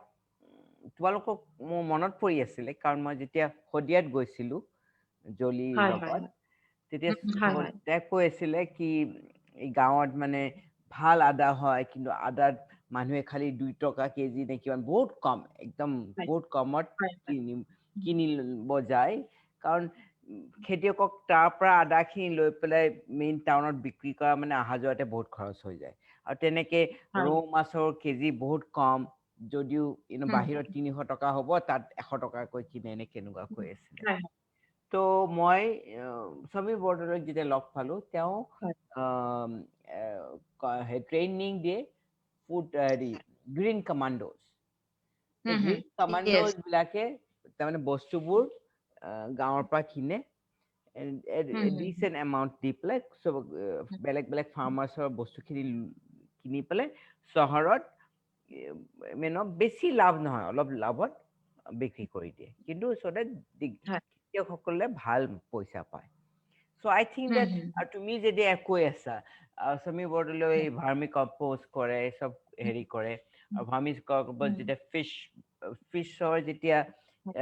তোমালোকক মোৰ মনত পৰি আছিলে, কাৰণ মই যেতিয়া শদিয়াত গৈছিলোঁ জলিৰ হয়, হয়, লগত, হয়। তেতিয়া হয়, হয়, তাই কৈ আছিলে কি এই গাঁৱত মানে ভাল আদা হয়, কিন্তু আদাত মানুহে খালি 2 টকা কেজি নে কিমান, বহুত কম, একদম হয়, বহুত কমত হয়, হয়। কিনি উম, কিনিব যায়। কাৰণ খেতিয়কক তাৰ পৰা আদাখিনি লৈ পেলাই মেইন টাউনত বিক্ৰী কৰা মানে অহা যোৱাতে বহুত খৰচ হৈ যায়। আৰু তেনেকে হয়, ৰৌ মাছৰ কেজি বহুত কম, যদিও হুম, বাহিৰত 300 টকা হ'ব, তাত 100 টকাকৈ কিনে, নে কেনেকুৱা কৈ আছিলে। হয়, তো মই সমীৰ বৰদলৈক যেতিয়া লগ পালোঁ, তেওঁ হয়, ট্ৰেইনিং দিয়ে ফুড হেৰি গ্ৰীণ কমাণ্ডোজ। এই হুম, হুম, গ্ৰীণ য়েছ, কমাণ্ডোজ বিলাকে তাৰমানে বস্তুবোৰ গাঁৱৰ পৰা কিনে, হুম, হুম, ডিচেণ্ট এমাউণ্ট দি পেলাই চব হুম, বেলেগ বেলেগ ফাৰ্মাৰ্চৰ বস্তুখিনি কিনি পেলাই চহৰত বেছি লাভ নহয়, অলপ লাভত বিক্ৰী কৰি দিয়ে, কিন্তু ওচৰতে হয়, খেতিয়কসকলে ভাল পইচা পায়। চ' আই থিংক হুম, দেট, হুম, আৰু তুমি যেতিয়া কৈ আছা সমীৰ বৰদলৈ হয়, ভাৰ্মি কম্প'জ কৰে, চব হুম, হেৰি কৰে, হুম, আৰু ভাৰ্মি কম্প'জ হুম, যেতিয়া ফিছৰ যেতিয়া হয়,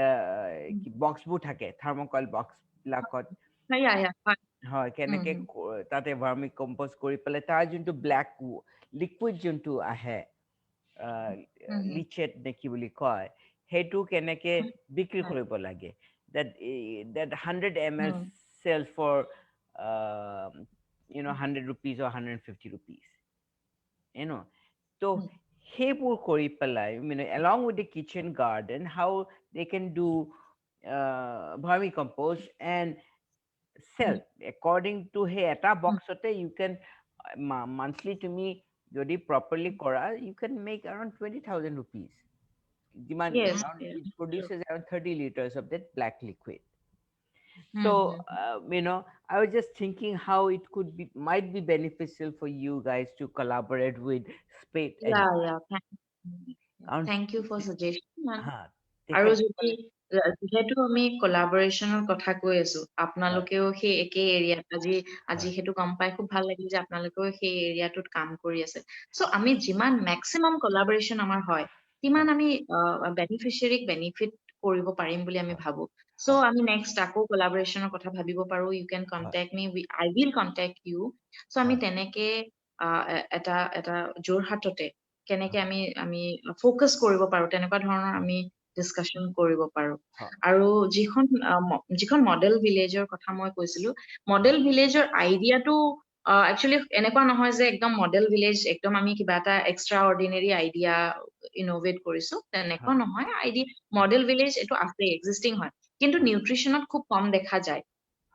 হুম, বক্সবোৰ থাকে, থাৰ্মকল বক্সবিলাকত, হয়, ইয়া, ইয়া, হয়, হয়, হুম, কেনেকে হুম, তাতে ভাৰ্মি কম্প'জ কৰি পেলাই তাৰ যোনটো ব্লেক লিকুইড যোনটো আহে, হুম, হুম, লিচেট নে কি বুলি কয়, সেইটো কেনেকে বিক্ৰী হয়, কৰিব লাগে, that that 100 ml hmm, sells for 100 rupees or 150 rupees, you know. তো হুম, সেইবোৰ কৰি পেলাই, along with the kitchen garden, how they can do vermicompost and hmm, sell according to সেই এটা হুম, বক্সতে you can monthly, তুমি যদি properly কৰা, you can make around 20,000 rupees. Yes, Around, Yes, it produces around 30 liters of that black liquid. Hmm, So hmm, I was just thinking how it might be beneficial for you guys to collaborate with Spade ইয়া, Any. ইয়া, কাৰণ thank U for suggestion. হা, আৰু যদি তেখেতসকলে যিহেতু আমি কলাবৰেচনৰ কথা কৈ আছো, হয়, আপোনালোকেও সেই একে এৰিয়াত, আজি আজি হয়, সেইটো গম পাই খুব ভাল লাগিল যে আপোনালোকেও সেই এৰিয়াটোত কাম কৰি আছে। চ' আমি যিমান মেক্সিমাম কলাবৰেচন আমাৰ হয়, হয়, সিমান আমি বেনিফিচিয়াৰীক বেনিফিট কৰিব পাৰিম বুলি আমি হয়, ভাবো। চ' হয়, আমি নেক্সট আকৌ কলাবৰেচনৰ কথা ভাবিব পাৰো। ইউ কেন হয়, contact me, I will contact you. So' আমি হয়, তেনেকে এটা এটা যোৰহাটতে কেনেকে হয়, আমি ফ'কাছ কৰিব পাৰো, তেনেকুৱা ধৰণৰ হয়, আমি ডিছকাশ্যন কৰিব পাৰো। হয়, আৰু যিখন মডেল ভিলেজৰ কথা মই কৈছিলো, মডেল হয়, ভিলেজৰ আইডিয়াটো একচুৱেলি এনেকুৱা নহয় যে একদম মডেল ভিলেজ একদম আমি কিবা এটা এক্সট্ৰা অৰ্ডিনেৰী আইডিয়া ইন'ভেট কৰিছো, তেনেকুৱা হয়, নহয়। আইডিয়া মডেল ভিলেজ এইটো আছে, এক্সিষ্টিং হয়, কিন্তু হয়, নিউট্ৰিচনত খুব কম দেখা যায়।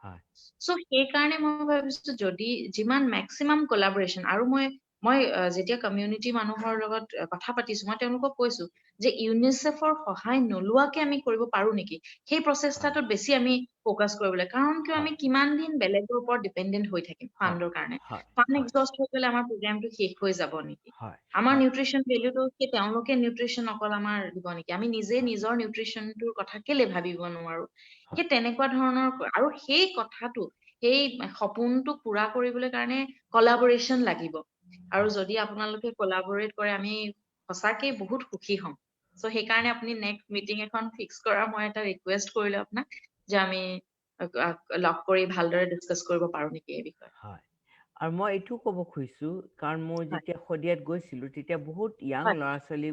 হয়, চ' সেইকাৰণে মই ভাবিছো যদি যিমান মেক্সিমাম কলাবৰেচন, আৰু মই যেতিয়া কমিউনিটি মানুহৰ লগত কথা পাতিছো, মই তেওঁলোকক কৈছো যে ইউনিচেফৰ সহায় নোলোৱাকে আমি কৰিব পাৰো নেকি সেই হয়, প্ৰচেষ্টাটোত বেছি আমি ফ'কাচ কৰিবলৈ। কাৰণ কিয়, হয়, আমি কিমান দিন বেলেগৰ ওপৰত ডিপেণ্ডেণ্ট হৈ থাকিম হয়, ফাণ্ডৰ কাৰণে? হয়, ফাণ্ড হয়, এক্সস্ট হৈ গ'লে আমাৰ প্ৰগ্ৰামটো শেষ হৈ যাব নেকি? হয়, আমাৰ হয়, নিউট্ৰিচন ভেলুটো সেই তেওঁলোকে নিউট্ৰিচন অকল আমাৰ দিব নেকি? আমি নিজে হয়, নিজৰ নিউট্ৰিচনটোৰ কথা কেলে ভাবিব নোৱাৰো? হয়, সেই তেনেকুৱা ধৰণৰ, আৰু সেই কথাটো, সেই সপোনটো পুৰা কৰিবলৈ কাৰণে কলাবৰেচন লাগিব। আৰু হয়, যদি আপোনালোকে কলাবৰেট কৰে, আমি সঁচাকে বহুত সুখী হ'ম। চ' সেইকাৰণে আপুনি নেক্সট মিটিং এখন ফিক্স কৰা মই এটা ৰিকুৱেষ্ট কৰিলো আপোনাক, যে আমি লগ কৰি ভালদৰে ডিছকাছ কৰিব পাৰো নেকি এই বিষয়ে। হয়। আৰু মই এইটোও ক'ব খুজিছো, কাৰণ মই হয়, যেতিয়া শদিয়াত গৈছিলো, তেতিয়া বহুত য়াং হয়, ল'ৰা ছোৱালী,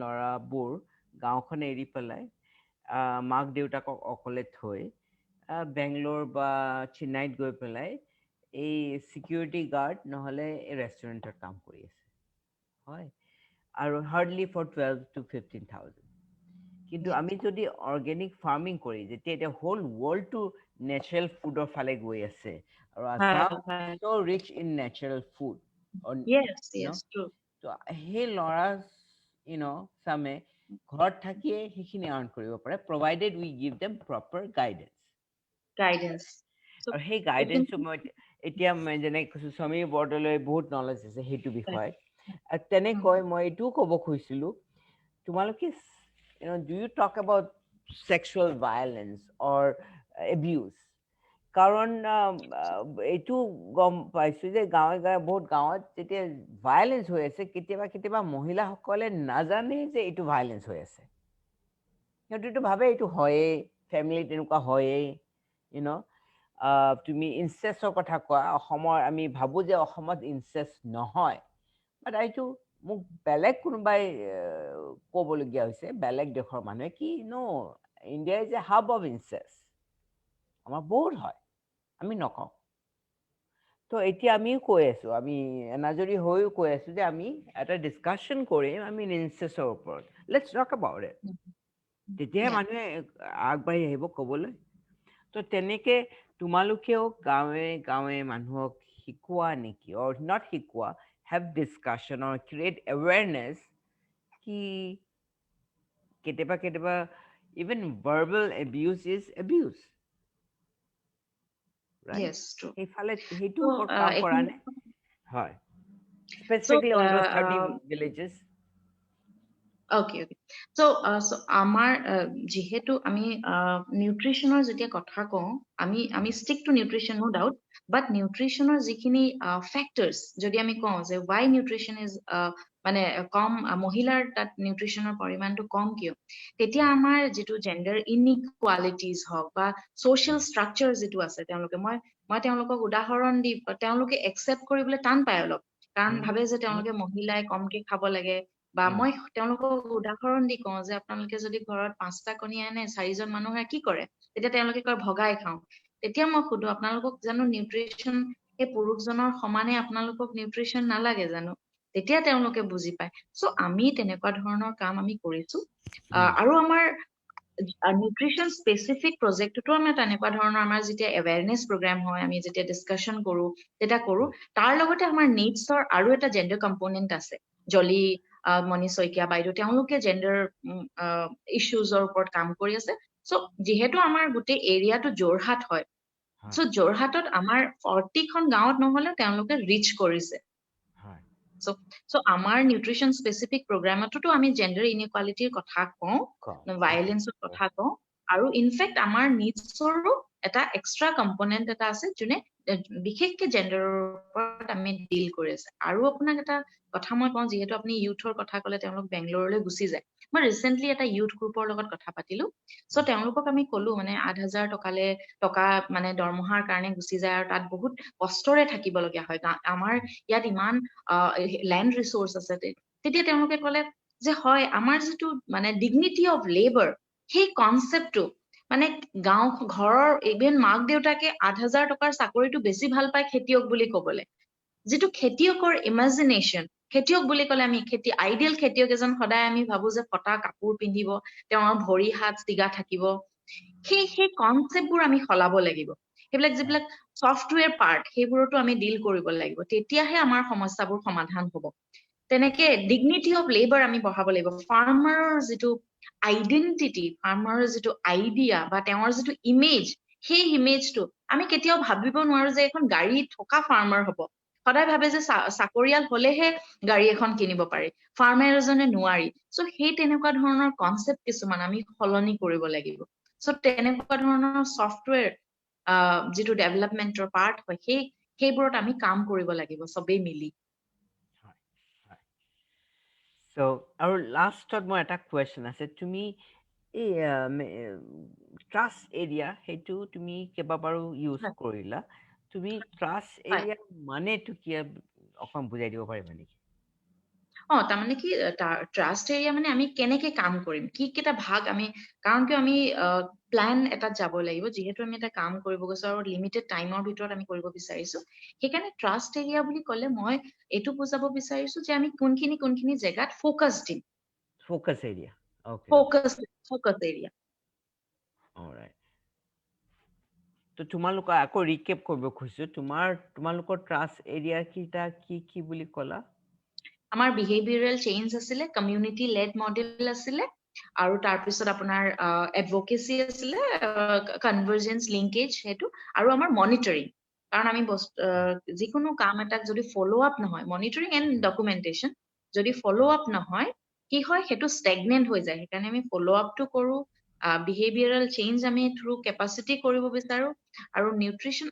ল'ৰাবোৰ গাঁওখন এৰি পেলাই মাক দেউতাকক অকলে থৈ বেংগলোৰ বা চেন্নাইত গৈ পেলাই এই চিকিউৰিটি গাৰ্ড নহ'লে এই ৰেষ্টুৰেণ্টত কাম কৰি আছে, হয়। আৰু হাৰ্ডলি ফৰ 12 to 15,000, কিন্তু আমি যদি অৰ্গেনিক ফাৰ্মিং কৰি যেতিয়া এতিয়া হোল ৱৰ্ল্ডটো নেচাৰেল ফুডৰ ফালে গৈ আছে আৰু আছাম হয় হয় so' rich in natural food yes ন yes true ত' সেই ল'ৰা চামে ঘৰত থাকিয়ে সেইখিনি আৰ্ণ কৰিব পাৰে provided we give them proper guidance guidance so আৰু সেই definitely গাইডেন্সটো মই এতিয়া যেনেকে কৈছো সমীৰ বৰদলৈ বহুত নলেজ আছে সেইটো right. বিষয়ত আৰু Mhm. তেনেকৈ মই এইটোও ক'ব খুজিছিলো তোমালোকে do you talk about sexual violence or abuse কাৰণ এইটো গম পাইছো যে গাঁৱে গাঁৱে বহুত গাঁৱত যেতিয়া ভাইলেন্স হৈ আছে কেতিয়াবা কেতিয়াবা মহিলাসকলে নাজানে যে এইটো ভাইলেন্স হৈ আছে সিহঁতেতো ভাবে এইটো হয়েই ফেমিলিত তেনেকুৱা হয়েই ইউ ন তুমি ইনচেষ্টৰ কথা কোৱা অসমৰ আমি ভাবো যে অসমত ইনচেষ্ট নহয় বাট এইটো মোক বেলেগ কোনোবাই ক'বলগীয়া হৈছে বেলেগ দেশৰ মানুহে কি India is a hub of ইনচেষ্ট আমাৰ বহুত হয় আমি নকওঁ তো এতিয়া আমিও কৈ আছো আমি এনাজৰি হৈও কৈ আছো যে আমি এটা ডিছকাশ্যন কৰিম আমি ইনচেষ্টৰ ওপৰত let's talk about it Mhm. তেতিয়াহে Yeah. মানুহে আগবাঢ়ি আহিব ক'বলৈ তো তেনেকে তোমালোকেও গাঁৱে গাঁৱে মানুহক শিকোৱা নেকি অৰ নট শিকোৱা have discussion or create awareness কি কেতিয়াবা কেতিয়াবা even verbal abuse is abuse right Yes, true. সেইফালে সেইটোৰ So, ওপৰত কাম কৰা নে হয় so specifically on those 30 villages okay, okay. So আমাৰ যিহেতু আমি নিউট্ৰিচনৰ যেতিয়া কথা কওঁ আমি stick to nutrition no doubt but নিউট্ৰিচনৰ যিখিনি factors যদি আমি কওঁ যে why nutrition is মানে কম মহিলাৰ তাত নিউট্ৰিচনৰ পৰিমাণটো কম কিয় তেতিয়া আমাৰ যিটো জেণ্ডাৰ ইনইকুৱালিটিজ হওক বা social structure যিটো আছে মই তেওঁলোকক উদাহৰণ দি তেওঁলোকে একচেপ্ট কৰিবলৈ টান পায় অলপ কাৰণ হুম, ভাবে যে তেওঁলোকে মহিলাই কমকে খাব লাগে বা হুম, মই তেওঁলোকক উদাহৰণ দি কওঁ যে আপোনালোকে যদি ঘৰত 5টা কণী আনে 4জন মানুহে কি কৰে তেতিয়া তেওঁলোকে কয় ভগাই খাওঁ তেতিয়া মই সুধো আপোনালোকক জানো নিউট্ৰিচন সেই পুৰুষজনৰ সমানে আপোনালোকক নিউট্ৰিচন নালাগে জানো তেতিয়া তেওঁলোকে বুজি পায় চ' আমি তেনেকুৱা ধৰণৰ কাম আমি কৰিছো হুম, আৰু আমাৰ নিউট্ৰিচন স্পেচিফিক প্ৰজেক্টতো আমি তেনেকুৱা ধৰণৰ আমাৰ যেতিয়া এৱেৰনেছ প্ৰগ্ৰাম হয় আমি যেতিয়া ডিছকাশ্যন কৰো তেতিয়া কৰো তাৰ লগতে আমাৰ নিডছৰ আৰু এটা জেণ্ডাৰ কম্পনেণ্ট আছে জলি মণি শইকীয়া বাইদেউ তেওঁলোকে জেণ্ডাৰ ইছ্যুজৰ ওপৰত কাম কৰি আছে চ' যিহেতু আমাৰ গোটেই এৰিয়াটো যোৰহাট হয় হয় চ' যোৰহাটত আমাৰ 40খন গাঁৱত নহলেও তেওঁলোকে ৰিচ কৰিছে হয় চ' আমাৰ নিউট্ৰিচন স্পেচিফিক প্ৰগ্ৰামতো আমি জেণ্ডাৰ ইনইকুৱালিটিৰ কথা কওঁ কওঁ অ'কে ভাইলেন্সৰ কথা কওঁ আৰু ইনফেক্ট আমাৰ নিডছৰো এটা এক্সট্ৰা কম্পনেণ্ট এটা আছে যোনে বিশেষকে জেণ্ডাৰৰ ওপৰত আমি ডিল কৰি আছে আৰু আপোনাক এটা কথা মই কওঁ যিহেতু আপুনি ইউথৰ কথা ক'লে তেওঁলোক বেংগলৰলৈ গুচি যায় মই ৰিচেণ্টলি এটা ইউথ গ্ৰুপৰ লগত কথা পাতিলো চ' তেওঁলোকক আমি কলো মানে 8,000 টকা মানে দৰমহাৰ কাৰণে গুচি যায় আৰু তাত বহুত কষ্টৰে থাকিব লগীয়া হয় আমাৰ ইয়াত ইমান লেণ্ড ৰিচোৰ্চ আছে তেতিয়া তেওঁলোকে ক'লে যে হয় আমাৰ যিটো মানে ডিগনিটি অফ লেবাৰ সেই কনচেপ্টটো মানে গাঁও ঘৰৰ ইভেন মাক দেউতাকে 8,000 টকাৰ চাকৰিটো বেছি ভাল পায় খেতিয়ক বুলি ক'বলৈ যিটো খেতিয়কৰ ইমাজিনেশ্যন খেতিয়ক বুলি ক'লে আমি আইডিয়েল খেতিয়ক এজন সদায় আমি ভাবো যে ফটা কাপোৰ পিন্ধিব তেওঁৰ ভৰি হাত টিগা থাকিব সেই কনচেপ্টবোৰ আমি সলাব লাগিব সেইবিলাক যিবিলাক ছফ্টৱেৰ পাৰ্ট সেইবোৰতো আমি ডিল কৰিব লাগিব তেতিয়াহে আমাৰ সমস্যাবোৰ সমাধান হ'ব তেনেকে ডিগনিটি অফ লেবাৰ আমি বঢ়াব লাগিব ফাৰ্মাৰৰ যিটো আইডেন্টিটি ফাৰ্মাৰৰ যিটো আইডিয়া বা তেওঁৰ যিটো ইমেজ সেই ইমেজটো আমি কেতিয়াও ভাবিব নোৱাৰো যে এখন গাড়ী থকা ফাৰ্মাৰ হ'ব সদায় ভাবে যে চাকৰিয়াল হলেহে গাড়ী এখন কিনিব পাৰি ফাৰ্মাৰ এজনে নোৱাৰি চ' সেই তেনেকুৱা ধৰণৰ কনচেপ্ট কিছুমান আমি সলনি কৰিব লাগিব চ' তেনেকুৱা ধৰণৰ ছফ্টৱেৰ যিটো ডেভেলপমেন্টৰ পাৰ্ট হয় সেইবোৰত আমি কাম কৰিব লাগিব চবেই মিলি হয় হয় চ' আৰু লাষ্টত মোৰ এটা কুৱেশ্যন আছে তুমি এই ট্ৰাষ্ট এৰিয়া সেইটো তুমি কেইবাবাৰো ইউজ হয় কৰিলা তুমি ট্ৰাষ্ট হয় এৰিয়া মানেটো কি অকণ বুজাই দিব পাৰিবা নেকি তাৰমানে কি ট্ৰাষ্ট এৰিয়া মানে আমি কেনেকে কাম কৰিম কি কেইটা ভাগ আমি কাৰণ কিয় আমি প্লেন এটাত যাব লাগিব যিহেতু আমি এটা কাম কৰিব গৈছো আৰু লিমিটেড টাইমৰ ভিতৰত আমি কৰিব বিচাৰিছো সেইকাৰণে ট্ৰাষ্ট এৰিয়া বুলি ক'লে মই এইটো বুজাব বিচাৰিছো যে আমি কোনখিনি জেগাত ফ'কাছ দিম focus area Okay, okay. focus area. Alright. তো তোমালোকৰ আকৌ ৰিকেপ কৰিব খুজিছো তোমালোকৰ ট্ৰাষ্ট এৰিয়া কি বুলি ক'লা? আমাৰ বিহেভিয়ৰেল চেঞ্জ আছিলে, কমিউনিটি লেড মডেল আছিলে, আৰু তাৰপিছত আপোনাৰ এডভকেচি আছিলে, কনভাৰ্জেন্স লিংকেজ সেইটো, আৰু আমাৰ মনিটৰিং। কাৰণ আমি যিকোনো কাম এটাক যদি ফ'ল' আপ নহয়, মনিটৰিং এণ্ড ডকুমেণ্টেশ্যন, যদি ফ'ল' আপ নহয় কি হয়, সেইটো ষ্টেগনেণ্ট হৈ যায়। সেইকাৰণে আমি ফ'ল' আপটো কৰোঁ। বিহেভিয়ৰেল চেঞ্জ আমি থ্ৰু কেপাচিটি কৰিব বিচাৰোঁ। আৰু নিউট্ৰিশ্যন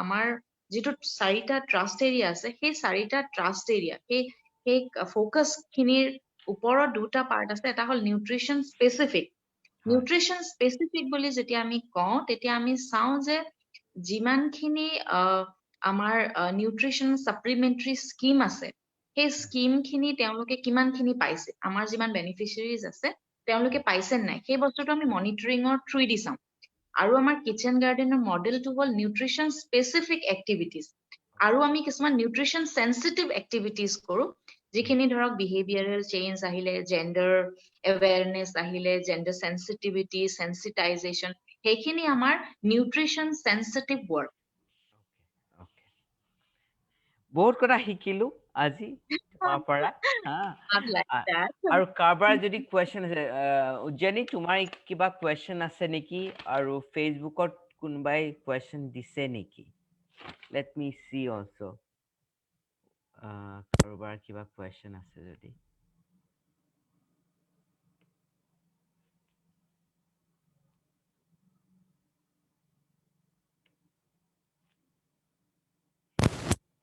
আমাৰ যিটো 4টা ট্ৰাষ্ট এৰিয়া আছে, সেই 4টা ট্ৰাষ্ট এৰিয়া, সেই ফ'কাছ খিনিৰ ওপৰত 2টা পাৰ্ট আছে। এটা হ'ল নিউট্ৰিশ্যন স্পেচিফিক। হয় নিউট্ৰিশ্যন স্পেচিফিক বুলি যেতিয়া আমি কওঁ, তেতিয়া আমি চাওঁ যে যিমানখিনি আমাৰ নিউট্ৰিশ্যন ছাপ্লিমেণ্টাৰী স্কিম আছে, সেই স্কিমখিনি তেওঁলোকে কিমানখিনি পাইছে, আমাৰ যিমান বেনিফিচিয়াৰিজ আছে তেওঁলোকে পাইছে নাই, সেই বস্তুটো আমি মনিটৰিঙৰ থ্ৰুদি চাওঁ। আৰু আমাৰ কিচেন গাৰ্ডেনৰ মডেলটো হ'ল নিউট্ৰিশ্যন স্পেচিফিক এক্টিভিটিজ। আৰু আমি কিছুমান নিউট্ৰিশ্যন চেঞ্চিটিভ এক্টিভিটিজ কৰোঁ, যিখিনি ধৰক বিহেভিয়ৰেল চেঞ্জ আহিলে, জেণ্ডাৰ এৱেৰনেছ আহিলে, জেণ্ডাৰ চেঞ্চিটিভিটি, চেঞ্চিটাইজেশ্যন, সেইখিনি আমাৰ নিউট্ৰিশ্যন চেঞ্চিটিভ ৱৰ্ক। অকে বহুত কথা শিকিলো আজি তোমাৰ পৰা হা like আ- that. আৰু কাৰোবাৰ যদি কুৱেশ্যন আছে উজ্জয়িনী তোমাৰ কিবা কুৱেশ্যন আছে নেকি আৰু ফেচবুকত কোনোবাই কুৱেশ্যন দিছে নেকি লেট মি চি অলছ কাৰোবাৰ কিবা কুৱেশ্যন আছে যদি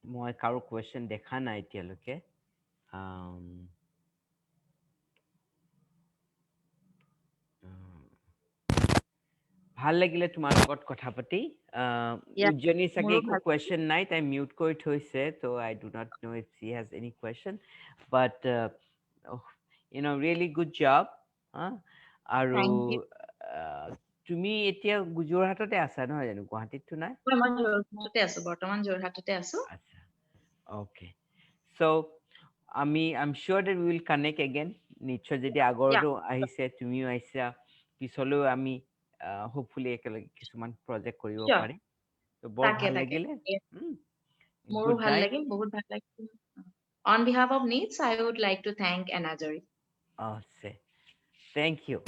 মই কাৰো কুৱেশ্যন দেখা নাই এতিয়ালৈকে আম, উম, ভাল লাগিলে তোমাৰ লগত কথা পাতি Yeah, উজ্জয়িনী চাগে মোৰো একো ভাল লাগিল। কুৱেশ্যন নাই তাই মিউট কৰি থৈছে ত' I do not know' if she has any question but really good job আৰু Thank you. তুমি এতিয়া যোৰহাটতে আছা নহয় জানো গুৱাহাটীততো নাই মই যোৰহাটতে আছো, বৰ্তমান যোৰহাটতে আছো। আচ্ছা okay so' I am sure that will connect again নিশ্চয় যদি Yeah, আগৰতো আহিছে তুমিও আহিছা পিছলৈও আমি হোপফুলি একেলগে কিছুমান প্ৰজেক্ট কৰিব sure. পাৰিম ত' বৰ তাকে ভাল তাকে। লাগিলে মোৰো গুড ভাল নাইট লাগিল, বহুত ভাল লাগিল। On behalf of NEEDS, I would like to thank Anajari. আছে থেংক ইউ